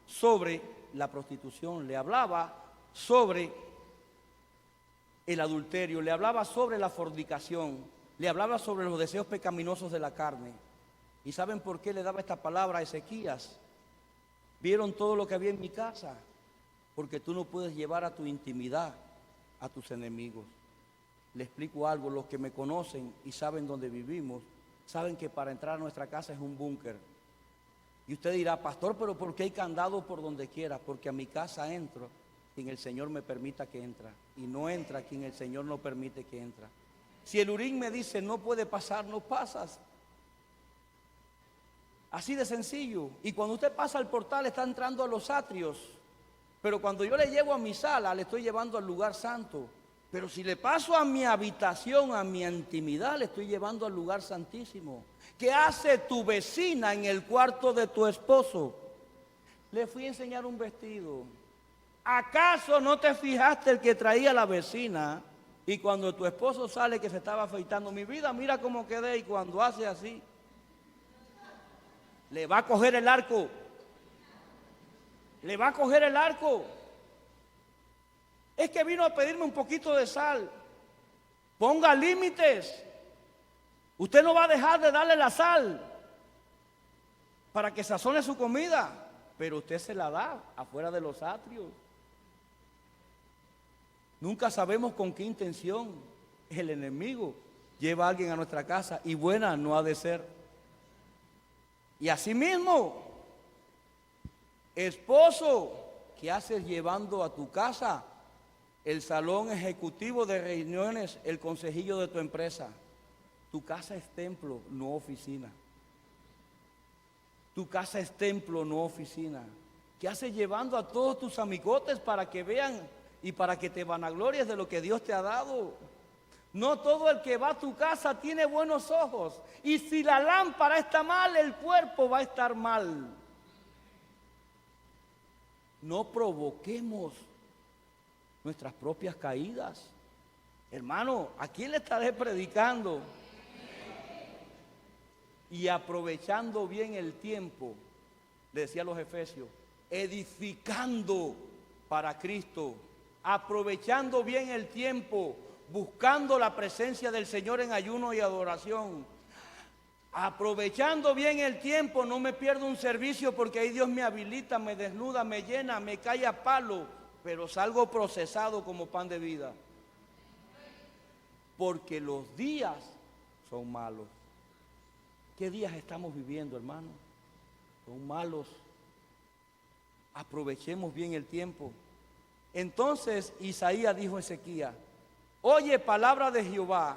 sobre la prostitución, le hablaba sobre el adulterio, le hablaba sobre la fornicación, le hablaba sobre los deseos pecaminosos de la carne. ¿Y saben por qué le daba esta palabra a Ezequías? Vieron todo lo que había en mi casa, porque tú no puedes llevar a tu intimidad a tus enemigos. Le explico algo, los que me conocen y saben dónde vivimos, saben que para entrar a nuestra casa es un búnker. Y usted dirá, pastor, pero ¿por qué hay candado por donde quiera? Porque a mi casa entro quien el Señor me permita que entra, y no entra quien el Señor no permite que entra. Si el Urín me dice no puede pasar, no pasas. Así de sencillo. Y cuando usted pasa al portal está entrando a los atrios, pero cuando yo le llevo a mi sala le estoy llevando al lugar santo. Pero si le paso a mi habitación, a mi intimidad, le estoy llevando al lugar santísimo. ¿Qué hace tu vecina en el cuarto de tu esposo? Le fui a enseñar un vestido. ¿Acaso no te fijaste el que traía la vecina? Y cuando tu esposo sale que se estaba afeitando, mi vida, mira cómo quedé. Y cuando hace así, le va a coger el arco. Le va a coger el arco. Es que vino a pedirme un poquito de sal. Ponga límites. Usted no va a dejar de darle la sal para que sazone su comida, pero usted se la da afuera de los atrios. Nunca sabemos con qué intención el enemigo lleva a alguien a nuestra casa, y buena no ha de ser. Y asimismo, esposo, ¿qué haces llevando a tu casa el salón ejecutivo de reuniones, el consejillo de tu empresa? Tu casa es templo, no oficina. Tu casa es templo, no oficina. ¿Qué haces llevando a todos tus amigotes para que vean y para que te vanaglories de lo que Dios te ha dado? No todo el que va a tu casa tiene buenos ojos. Y si la lámpara está mal, el cuerpo va a estar mal. No provoquemos nuestras propias caídas. Hermano, ¿a quién le estaré predicando? Y aprovechando bien el tiempo, le decía a los efesios, edificando para Cristo, aprovechando bien el tiempo, buscando la presencia del Señor en ayuno y adoración, aprovechando bien el tiempo. No me pierdo un servicio porque ahí Dios me habilita, me desnuda, me llena, me cae a palo, pero salgo procesado como pan de vida, porque los días son malos. ¿Qué días estamos viviendo, hermano? Son malos. Aprovechemos bien el tiempo. Entonces Isaías dijo a Ezequías: oye palabra de Jehová,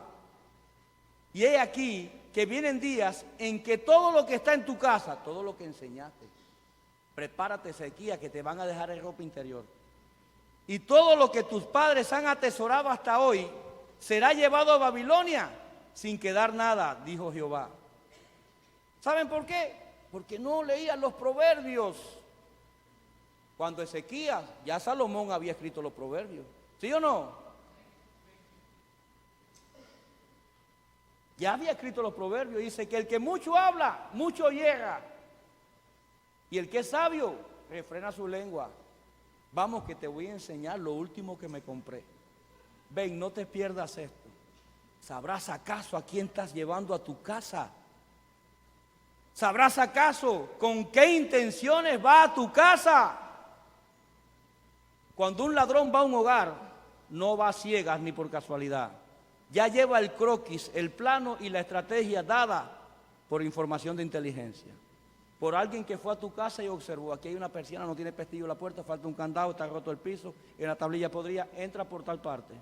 y he aquí que vienen días en que todo lo que está en tu casa, todo lo que enseñaste, prepárate, Ezequías, que te van a dejar en ropa interior, y todo lo que tus padres han atesorado hasta hoy será llevado a Babilonia sin quedar nada, dijo Jehová. ¿Saben por qué? Porque no leían los proverbios. Cuando Ezequías, ya Salomón había escrito los proverbios, ¿sí o no? Ya había escrito los proverbios. Dice que el que mucho habla, mucho hierra, y el que es sabio, refrena su lengua. Vamos, que te voy a enseñar lo último que me compré. Ven, no te pierdas esto. ¿Sabrás acaso a quién estás llevando a tu casa? ¿Sabrás acaso con qué intenciones va a tu casa? Cuando un ladrón va a un hogar, no va a ciegas ni por casualidad. Ya lleva el croquis, el plano y la estrategia dada por información de inteligencia. Por alguien que fue a tu casa y observó: aquí hay una persiana, no tiene pestillo la puerta, falta un candado, está roto el piso, en la tablilla podría, entra por tal parte.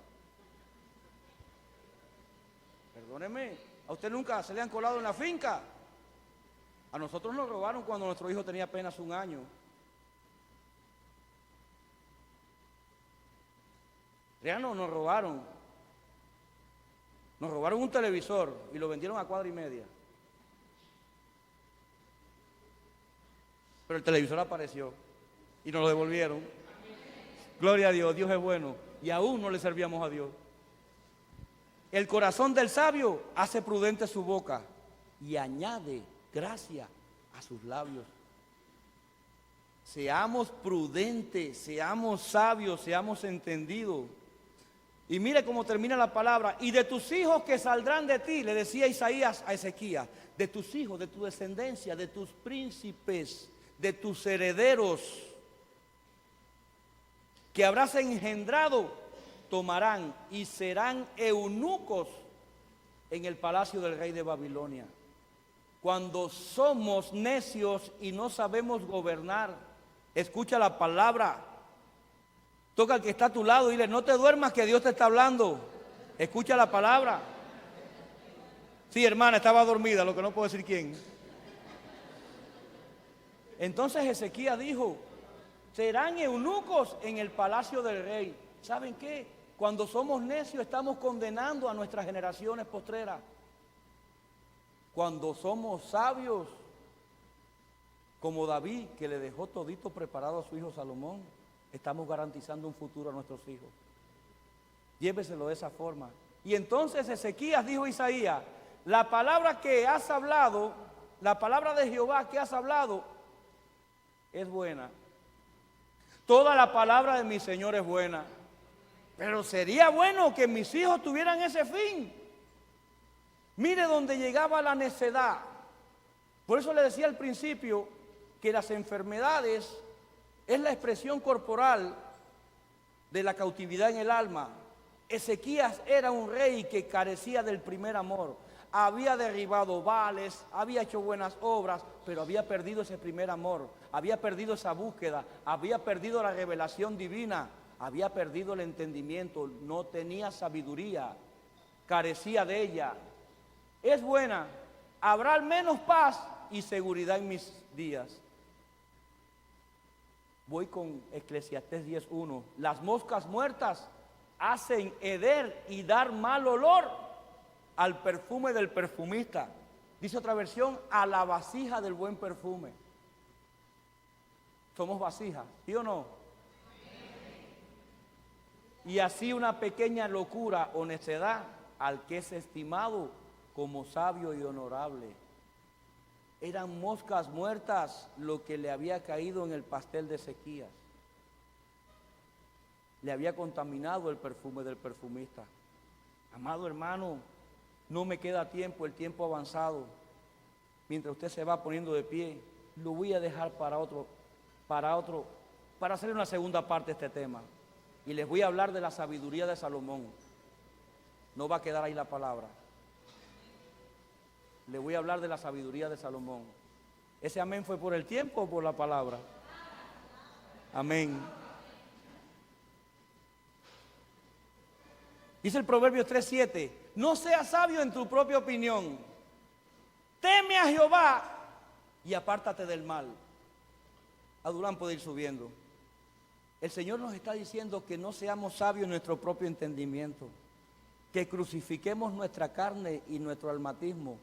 Perdóneme, ¿a usted nunca se le han colado en la finca? A nosotros nos robaron cuando nuestro hijo tenía apenas 1 año. Reano, nos robaron. Nos robaron un televisor y lo vendieron a 1,5 cuadras. Pero el televisor apareció y nos lo devolvieron. Gloria a Dios, Dios es bueno. Y aún no le servíamos a Dios. El corazón del sabio hace prudente su boca y añade gracia a sus labios. Seamos prudentes, seamos sabios, seamos entendidos. Y mire cómo termina la palabra: y de tus hijos que saldrán de ti, le decía Isaías a Ezequías, de tus hijos, de tu descendencia, de tus príncipes, de tus herederos que habrás engendrado, tomarán y serán eunucos en el palacio del rey de Babilonia. Cuando somos necios y no sabemos gobernar, escucha la palabra. Toca al que está a tu lado y dile: no te duermas, que Dios te está hablando. Escucha la palabra. Sí, hermana, estaba dormida, lo que no puedo decir quién. Entonces Ezequías dijo: serán eunucos en el palacio del rey. ¿Saben qué? Cuando somos necios estamos condenando a nuestras generaciones postreras. Cuando somos sabios, como David, que le dejó todito preparado a su hijo Salomón, estamos garantizando un futuro a nuestros hijos. Lléveselo de esa forma. Y entonces Ezequías dijo a Isaías: la palabra que has hablado, la palabra de Jehová que has hablado es buena. Toda la palabra de mi Señor es buena. Pero sería bueno que mis hijos tuvieran ese fin. Mire dónde llegaba la necedad. Por eso le decía al principio que las enfermedades es la expresión corporal de la cautividad en el alma. Ezequías era un rey que carecía del primer amor. había derribado Baales, había hecho buenas obras, pero había perdido ese primer amor, había perdido esa búsqueda, había perdido la revelación divina, había perdido el entendimiento, no tenía sabiduría, carecía de ella. Es buena, habrá al menos paz y seguridad en mis días. Voy con Eclesiastés 10:1. Las moscas muertas hacen heder y dar mal olor al perfume del perfumista. Dice otra versión, a la vasija del buen perfume. Somos vasijas, ¿sí o no? Y así una pequeña locura o necedad al que es estimado como sabio y honorable. Eran moscas muertas lo que le había caído en el pastel de Ezequías. Le había contaminado el perfume del perfumista. Amado hermano, no me queda tiempo, el tiempo avanzado. Mientras usted se va poniendo de pie, lo voy a dejar para hacer una segunda parte de este tema. Y les voy a hablar de la sabiduría de Salomón. No va a quedar ahí la palabra. Le voy a hablar de la sabiduría de Salomón. ¿Ese amén fue por el tiempo o por la palabra? Amén. Dice el Proverbio 3:7, no seas sabio en tu propia opinión. Teme a Jehová y apártate del mal. Adulán puede ir subiendo. El Señor nos está diciendo que no seamos sabios en nuestro propio entendimiento, que crucifiquemos nuestra carne y nuestro almatismo,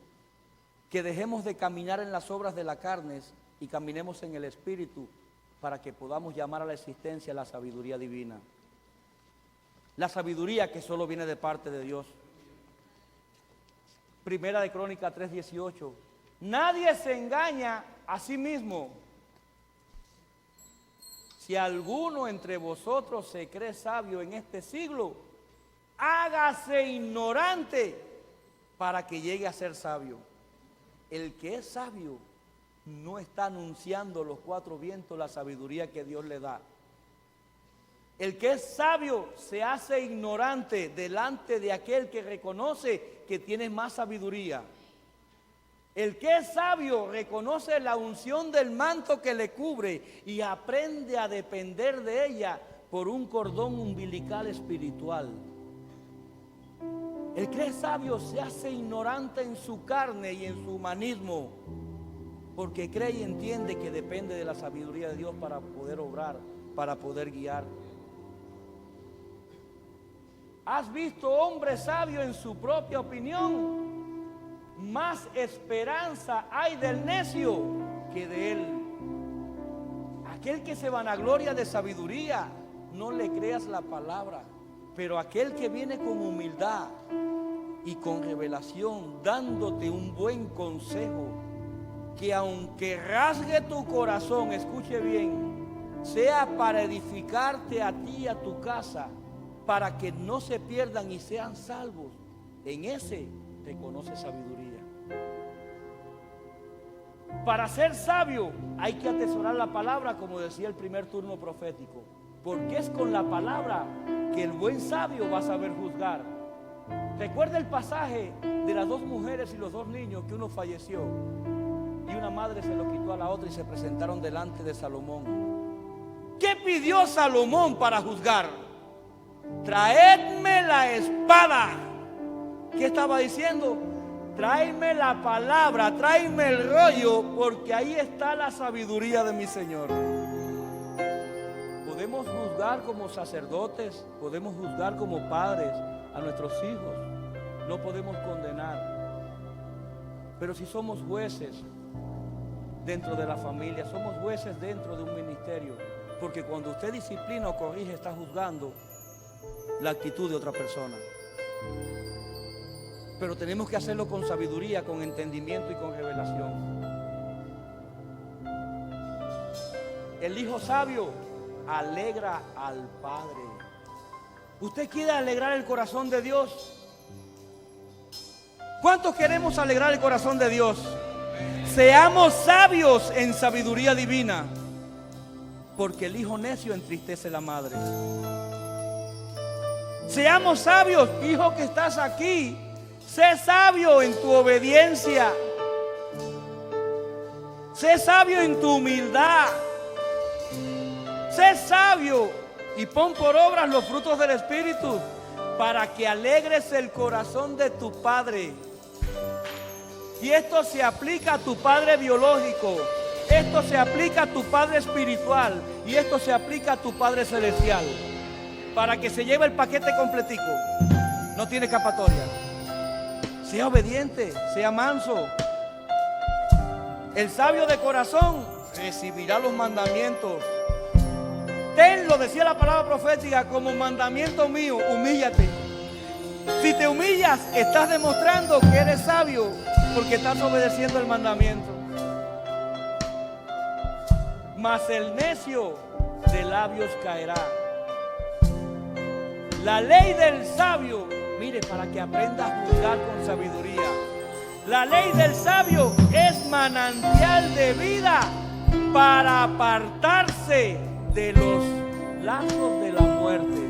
que dejemos de caminar en las obras de la carne y caminemos en el Espíritu para que podamos llamar a la existencia la sabiduría divina. La sabiduría que solo viene de parte de Dios. Primera de Crónicas 3:18. Nadie se engaña a sí mismo. Si alguno entre vosotros se cree sabio en este siglo, hágase ignorante para que llegue a ser sabio. El que es sabio no está anunciando los cuatro vientos la sabiduría que Dios le da. El que es sabio se hace ignorante delante de aquel que reconoce que tiene más sabiduría. El que es sabio reconoce la unción del manto que le cubre y aprende a depender de ella por un cordón umbilical espiritual. El que es sabio se hace ignorante en su carne y en su humanismo, porque cree y entiende que depende de la sabiduría de Dios para poder obrar, para poder guiar. ¿Has visto hombre sabio en su propia opinión? Más esperanza hay del necio que de él. Aquel que se vanagloria de sabiduría, no le creas la palabra. Pero aquel que viene con humildad y con revelación, dándote un buen consejo, que aunque rasgue tu corazón, escuche bien, sea para edificarte a ti y a tu casa, para que no se pierdan y sean salvos, en ese reconoce sabiduría. Para ser sabio hay que atesorar la palabra, como decía el primer turno profético, porque es con la palabra que el buen sabio va a saber juzgar. Recuerda el pasaje de las dos mujeres y los dos niños, que uno falleció y una madre se lo quitó a la otra y se presentaron delante de Salomón. ¿Qué pidió Salomón para juzgar? Traedme la espada. ¿Qué estaba diciendo? Tráeme la palabra, tráeme el rollo, porque ahí está la sabiduría de mi Señor. Podemos juzgar como sacerdotes, podemos juzgar como padres a nuestros hijos, no podemos condenar. Pero si somos jueces dentro de la familia, somos jueces dentro de un ministerio, porque cuando usted disciplina o corrige, está juzgando la actitud de otra persona. Pero tenemos que hacerlo con sabiduría, con entendimiento y con revelación. El hijo sabio alegra al Padre. ¿Usted quiere alegrar el corazón de Dios? ¿Cuántos queremos alegrar el corazón de Dios? Seamos sabios en sabiduría divina, porque el hijo necio entristece a la madre. Seamos sabios, hijo que estás aquí, Sé sabio en tu obediencia. Sé sabio en tu humildad. Sé sabio y pon por obras los frutos del Espíritu para que alegres el corazón de tu Padre. Y esto se aplica a tu Padre biológico, esto se aplica a tu Padre espiritual y esto se aplica a tu Padre celestial. Para que se lleve el paquete completico. No tiene escapatoria. Sea obediente, sea manso. El sabio de corazón recibirá los mandamientos. Tenlo, decía la palabra profética, como mandamiento mío, humíllate. Si te humillas, estás demostrando que eres sabio, porque estás obedeciendo el mandamiento. Mas el necio de labios caerá. La ley del sabio, mire, para que aprenda a juzgar con sabiduría. La ley del sabio es manantial de vida para apartarse de los lazos de la muerte.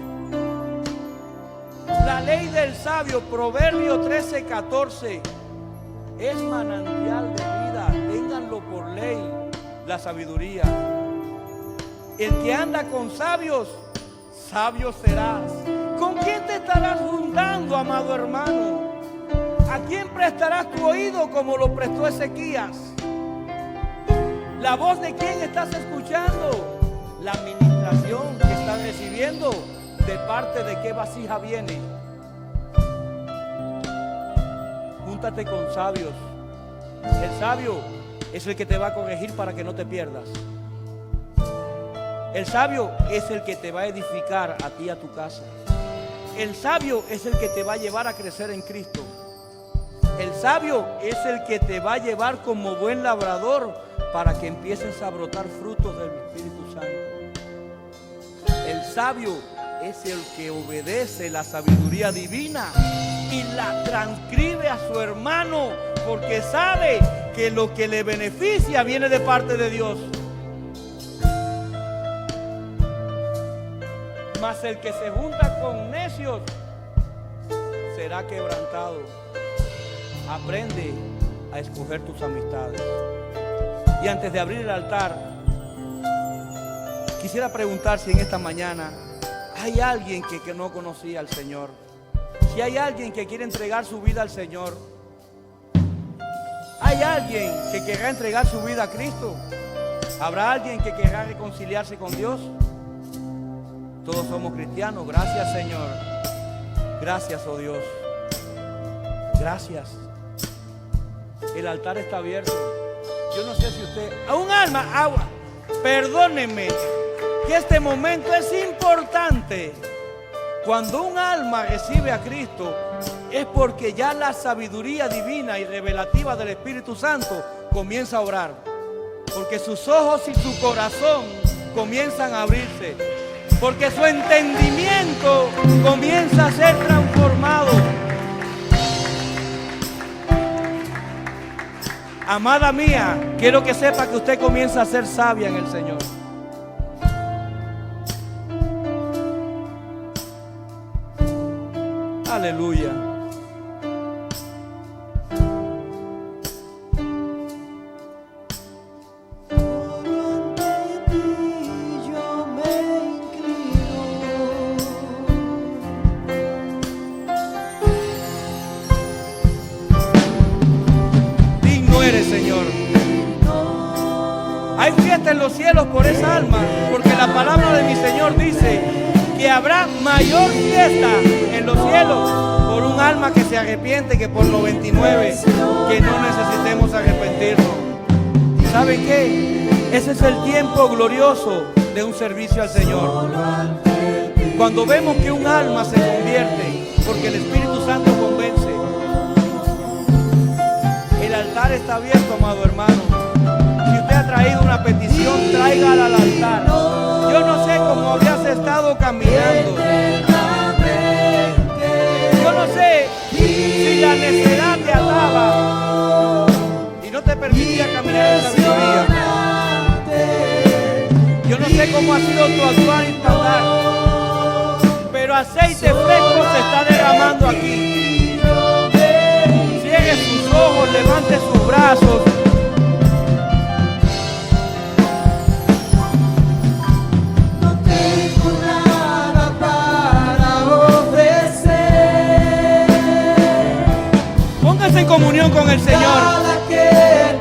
La ley del sabio, Proverbio 13:14, es manantial de vida. Ténganlo por ley, la sabiduría. El que anda con sabios, sabio serás. ¿Con quién te estarás juntando, amado hermano? ¿A quién prestarás tu oído como lo prestó Ezequías? ¿La voz de quién estás escuchando? La administración que estás recibiendo, ¿de parte de qué vasija viene? Júntate con sabios. El sabio es el que te va a corregir para que no te pierdas. El sabio es el que te va a edificar a ti y a tu casa. El sabio es el que te va a llevar a crecer en Cristo. El sabio es el que te va a llevar como buen labrador para que empieces a brotar frutos del Espíritu Santo. El sabio es el que obedece la sabiduría divina y la transcribe a su hermano, porque sabe que lo que le beneficia viene de parte de Dios. Mas el que se junta con necios será quebrantado. Aprende a escoger tus amistades. Y antes de abrir el altar, quisiera preguntar si en esta mañana hay alguien que no conocía al Señor. Si hay alguien que quiere entregar su vida al Señor. Hay alguien que querrá entregar su vida a Cristo. ¿Habrá alguien que querrá reconciliarse con Dios? Todos somos cristianos. Gracias, Señor. Gracias, oh Dios. Gracias. El altar está abierto. Yo no sé si usted... A un alma, agua. Perdónenme que este momento es importante. Cuando un alma recibe a Cristo, es porque ya la sabiduría divina y revelativa del Espíritu Santo comienza a obrar. Porque sus ojos y su corazón comienzan a abrirse. Porque su entendimiento comienza a ser transformado. Amada mía, quiero que sepa que usted comienza a ser sabia en el Señor. Aleluya. Hay fiesta en los cielos por esa alma, porque la palabra de mi Señor dice que habrá mayor fiesta en los cielos por un alma que se arrepiente que por 99 que no necesitemos arrepentirnos. ¿Y saben qué? Ese es el tiempo glorioso de un servicio al Señor. Cuando vemos que un alma se convierte porque el Espíritu Santo convence. El altar está abierto, amado hermano. Si usted ha traído una petición, tráigala al altar. Yo no sé cómo habrías estado caminando. Yo no sé si la necedad te ataba y no te permitía caminar en sabiduría. Yo no sé cómo ha sido tu actuar y tu andar, pero aceite fresco se está derramando aquí. sus ojos, levante sus brazos. No tengo nada para ofrecer. Póngase en comunión con el Señor. Nada que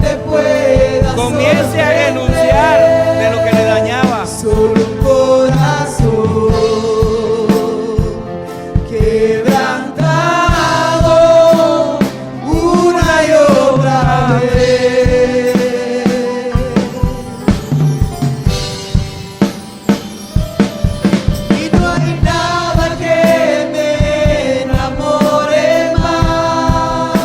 te pueda Comience a renunciar de lo que le dañaba. Solo un corazón quebrantado una y otra vez. Y no hay nada que me enamore más.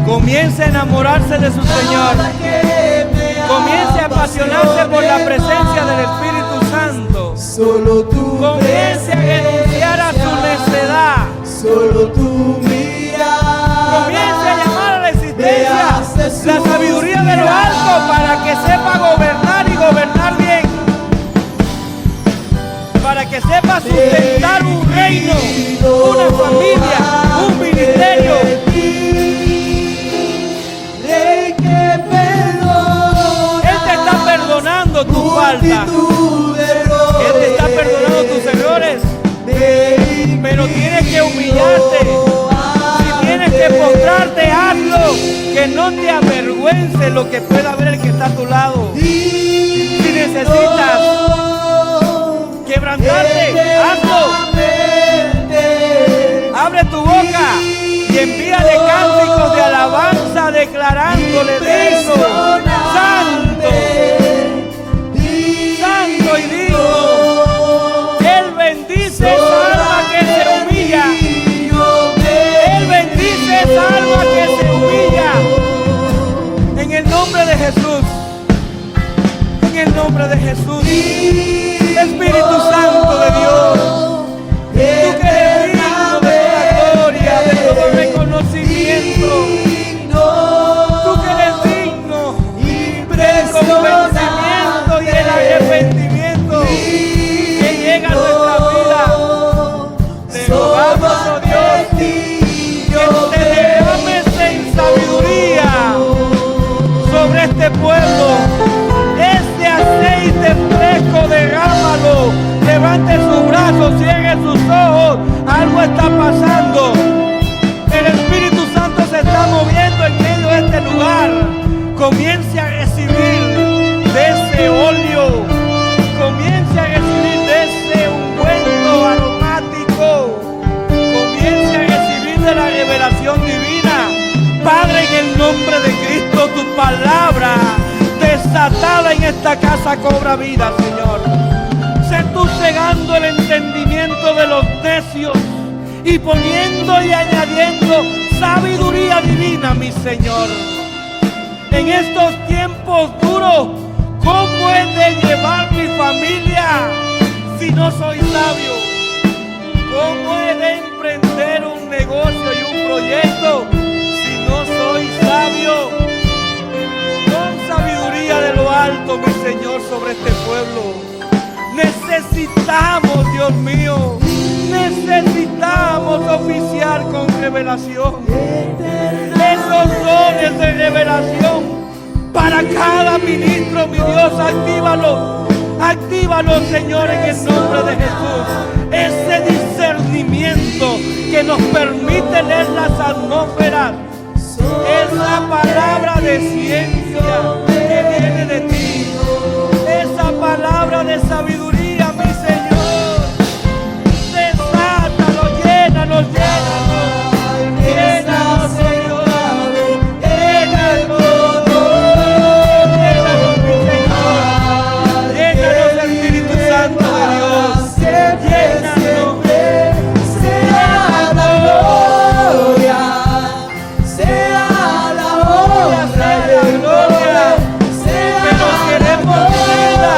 Comience a enamorarse de su Señor. Nada que me Comience a apasionarse por la presencia del Espíritu Santo. Solo tu Comience a renunciar a su necedad. Solo tu mirada. Comience a llamar a la existencia la sabiduría de lo alto para que sepa gobernar y gobernar bien. Para que sepa sustentar un reino, una familia, un ministerio. Rey que perdona. Él te está perdonando tu falta. Él te está perdonando tus errores. Pero tienes que humillarte. Si tienes que postrarte, hazlo. Que no te avergüence lo que pueda haber el que está a tu lado. Si necesitas quebrantarte, hazlo. Abre tu boca y envíale cánticos de alabanza declarándole digno, santo, santo y digno. Él bendice esa alma que se humilla. Él bendice esa alma que se humilla. En el nombre de Jesús. En el nombre de Jesús. Espíritu Santo de Dios. Tú que eres digno de toda gloria, de todo reconocimiento. Tú que eres digno del convencimiento y el arrepentimiento que llega a nuestra vida. Te rogamos, oh Dios, que te derrames en sabiduría sobre este pueblo. Este aceite fresco, derrámalo. Levante sus brazos, cierre sus ojos. Algo está pasando. El Espíritu Santo se está moviendo en medio de este lugar. Comience a recibir de ese óleo. Comience a recibir de ese ungüento aromático. Comience a recibir de la revelación divina. Padre, en el nombre de Cristo, tu palabra desatada en esta casa cobra vida, Señor. Sé tú cegando el entendimiento de los necios y poniendo y añadiendo sabiduría divina, mi Señor. En estos tiempos duros, ¿cómo he de llevar mi familia si no soy sabio? ¿Cómo he de emprender un negocio y un proyecto si no soy sabio? Con sabiduría de lo alto, mi Señor, sobre este pueblo. Necesitamos, Dios mío, necesitamos oficiar con revelación. Esos dones de revelación para cada ministro, mi Dios, actívalos. Actívalos, Señor, en el nombre de Jesús. Ese discernimiento que nos permite leer las atmósferas. Esa palabra de ciencia que viene de ti. Esa palabra de sabiduría, mi Señor. Desátalo, llénanos, llénanos. Llénanos, Señor. Llénanos. Llénanos, mi Señor. Llénanos, Espíritu Santo de Dios. Llénanos. Sea la gloria, sea la honra, sea la gloria, sea Pero queremos vida.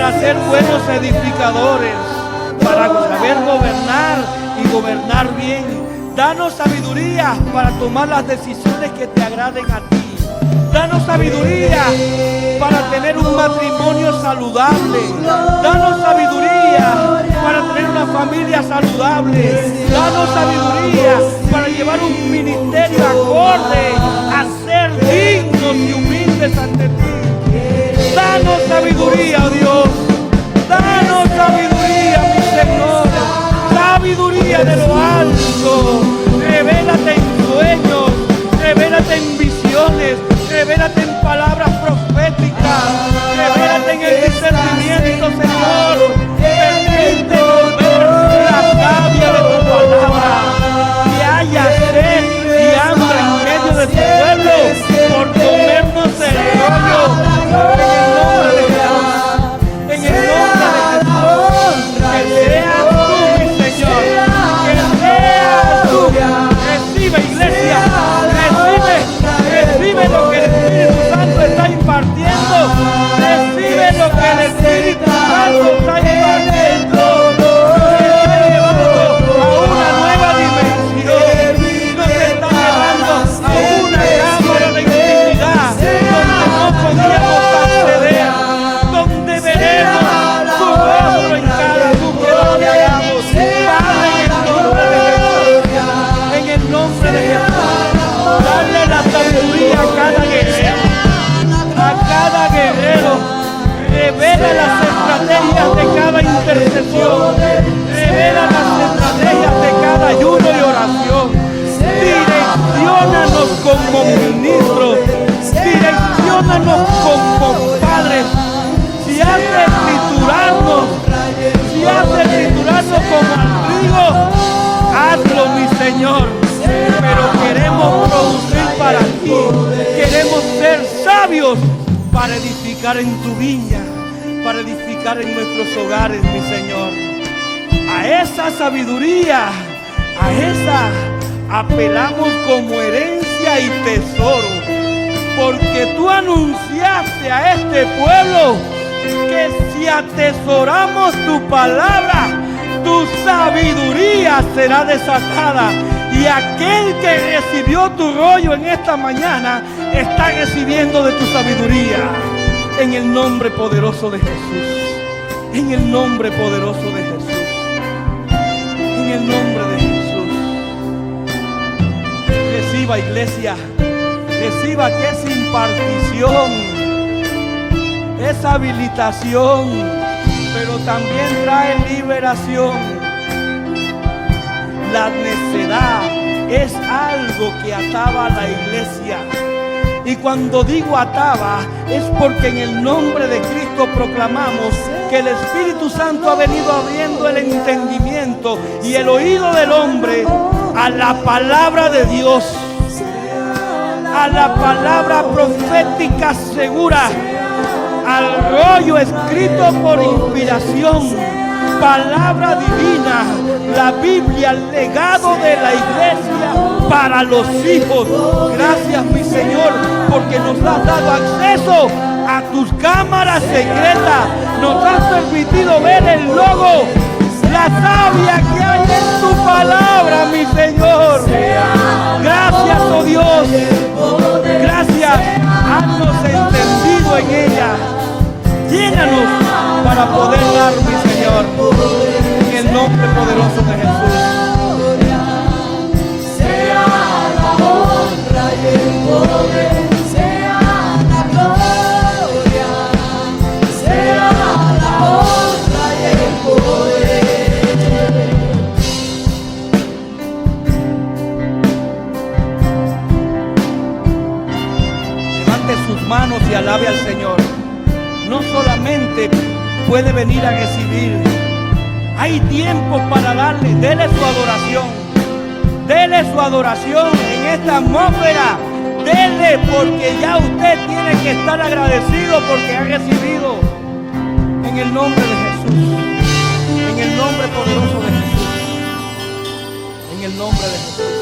para ser buenos edificadores, para saber gobernar y gobernar bien. Danos sabiduría para tomar las decisiones que te agraden a ti. Danos sabiduría para tener un matrimonio saludable. Danos sabiduría para tener una familia saludable. Danos sabiduría para llevar un ministerio acorde a ser dignos y humildes ante ti. Danos sabiduría, oh Dios. Danos sabiduría, mi Señor. Sabiduría de lo alto. Revélate en sueños. Revélate en visiones. Revélate en palabras proféticas. Revélate en el discernimiento, Señor. Permítenos ver la savia de tu palabra. Que haya sed y hambre en medio de tu pueblo por comernos el rollo. En el nombre de Jesús. Que seas tú, mi Señor. Que seas tú. Recibe, iglesia. Recibe lo que el Espíritu Santo está impartiendo. Recibe lo que el Espíritu Santo está impartiendo. Nos está llevando a una nueva dimensión. Nos está llevando a una cámara de intimidad donde no podíamos acceder, donde veremos su rostro en cada búsqueda que hagamos. Padre, en el nombre de Jesús, dale la sabiduría a cada guerrero, revela las estrategias de cada intercesión, revela las estrategias de cada ayuno y oración. Direcciónanos como ministros, direcciónanos como padres. Si hace triturarnos como al trigo, hazlo, mi Señor. Pero queremos producir para ti. Queremos ser sabios para edificar en tu viña, para edificar en nuestros hogares, mi Señor. A esa sabiduría, a esa apelamos como herencia y tesoro, porque tú anunciaste a este pueblo que si atesoramos tu palabra, tu sabiduría será desatada. Y aquel que recibió tu rollo en esta mañana está recibiendo de tu sabiduría. En el nombre poderoso de Jesús. En el nombre poderoso de Jesús. En el nombre de Jesús. Reciba, iglesia. Reciba que es impartición. Es habilitación. Pero también trae liberación. La necedad es algo que ataba a la iglesia. Y cuando digo ataba, es porque en el nombre de Cristo proclamamos que el Espíritu Santo ha venido abriendo el entendimiento y el oído del hombre a la palabra de Dios, a la palabra profética segura, al rollo escrito por inspiración. Palabra divina, la Biblia, el legado de la iglesia para los hijos. Gracias, mi Señor, porque nos has dado acceso a tus cámaras secretas. Nos has permitido ver el logo, la savia que hay en tu palabra, mi Señor. Gracias, oh Dios. Gracias. Haznos entendido en ella. Llénanos para poder dar, mi Señor, en el nombre poderoso de Jesús. Sea la honra y el poder, sea la gloria, sea la honra y el poder. Levante sus manos y alabe al Señor. No solamente puede venir a recibir, hay tiempo para darle. Dele su adoración, dele su adoración en esta atmósfera. Dele, porque ya usted tiene que estar agradecido porque ha recibido. En el nombre de Jesús, en el nombre poderoso de Jesús, en el nombre de Jesús.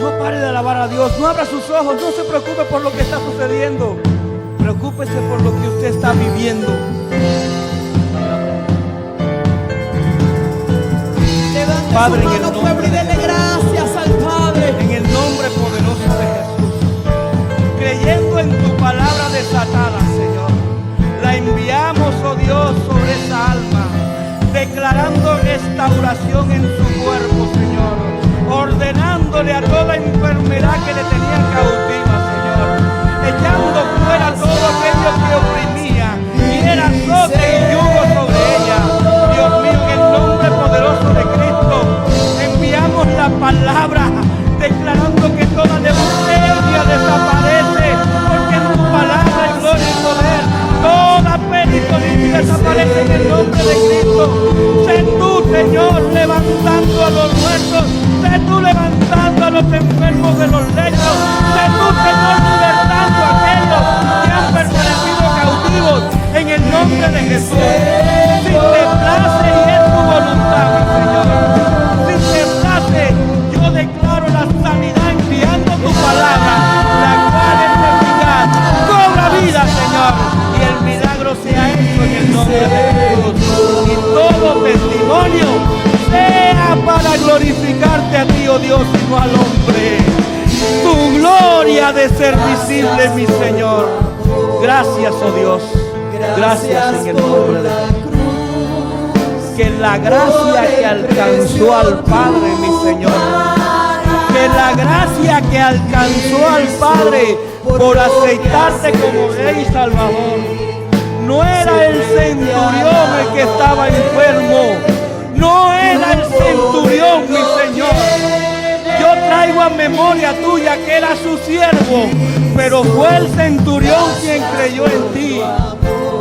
No pare de alabar a Dios, no abra sus ojos, no se preocupe por lo que está sucediendo. Preocúpese por lo que usted está viviendo. Levante Padre, su en el mano, nombre pueblo, y de dele gracias al Padre. En el nombre poderoso de Jesús, creyendo en tu palabra desatada, Señor, la enviamos, oh Dios, sobre esa alma, declarando restauración en su cuerpo, Señor, ordenándole a toda enfermedad que le tenía cautiva, Señor, echando fuera todo aquello que oprimía y era azote y yugo sobre ella. Dios mío, en el nombre poderoso de Cristo, enviamos la palabra declarando que toda leucemia desaparece, porque en tu palabra hay gloria y poder. Toda peritonitis desaparece en el nombre de Cristo. Sé tú, Señor, levantando a los muertos. Sé tú levantando a los enfermos de los lechos. Sé tú, Señor, libertando a aquellos que han permanecido cautivos en el nombre de Jesús. Si te place y es tu voluntad, mi Señor. Si te place, yo declaro la sanidad enviando tu palabra, la cual es eficaz. Cobra vida, Señor, y el milagro sea hecho en el nombre de Jesús. Y todo testimonio sea para glorificarte a ti, oh Dios, y no al hombre. Tu gloria ha de ser visible, mi Señor. Gracias, oh Dios. Gracias en el nombre de Jesús. Que la gracia que alcanzó al Padre, mi Señor, que la gracia que alcanzó al Padre por aceitarte como Rey y Salvador, no era el centurión el que estaba enfermo, no era el centurión, mi Señor. Yo traigo a memoria tuya que era su siervo, pero fue el centurión quien creyó en ti.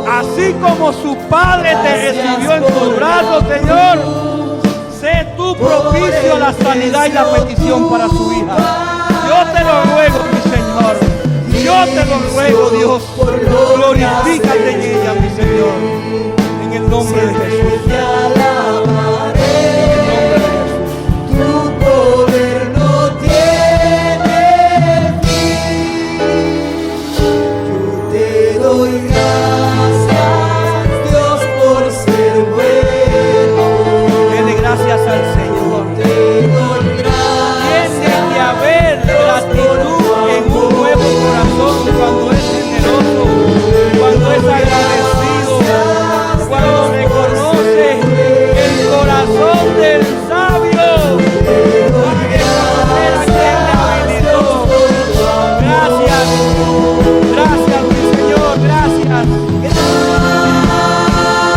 Así como su padre te recibió en tus brazos, Señor, sé tú propicio a la sanidad y la petición para su hija. Yo te lo ruego, mi Señor. Yo te lo ruego, Dios. Glorifícate en ella, mi Señor. En el nombre de Jesús. En el nombre de Jesús. Tu poder no tiene fin. Yo te doy gracias, Dios, por ser bueno. Dele gracias al Señor. Te doy gracias. Tiene que haber gratitud en un nuevo corazón cuando es generoso, cuando es agradecido, cuando reconoce el corazón del sabio. Gracias, gracias, mi Señor, gracias.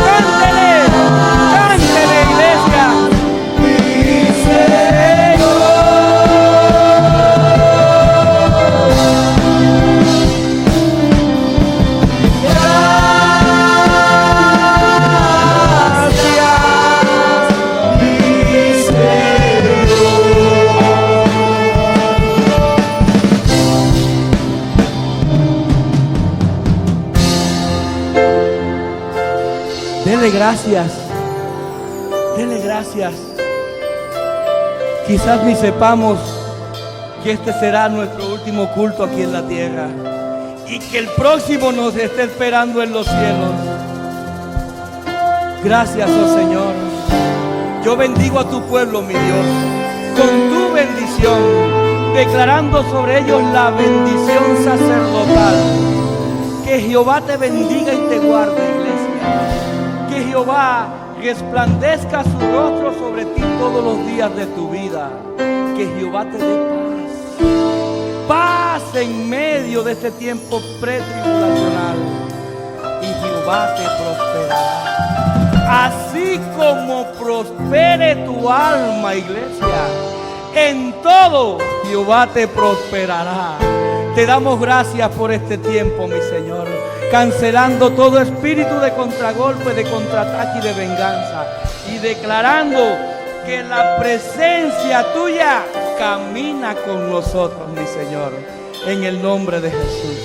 Cántele, cántele, iglesia. Dele gracias. Dele gracias. Quizás ni sepamos que este será nuestro último culto aquí en la tierra y que el próximo nos esté esperando en los cielos. Gracias, oh Señor. Yo bendigo a tu pueblo, mi Dios, con tu bendición, declarando sobre ellos la bendición sacerdotal. Que Jehová te bendiga y te guarde, iglesia. Que Jehová resplandezca su rostro sobre ti todos los días de tu vida. Que Jehová te dé paz. Paz en medio de este tiempo pretribulacional. Y Jehová te prosperará. Así como prospere tu alma, iglesia, en todo Jehová te prosperará. Te damos gracias por este tiempo, mi Señor, cancelando todo espíritu de contragolpe, de contraataque y de venganza, y declarando que la presencia tuya camina con nosotros, mi Señor, en el nombre de Jesús.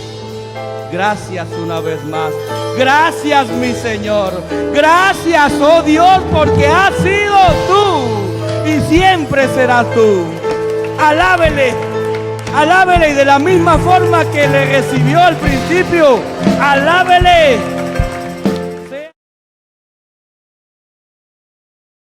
Gracias una vez más. Gracias, mi Señor. Gracias, oh Dios, porque has sido tú y siempre serás tú. Alábele, Alábele y de la misma forma que le recibió al principio, alábele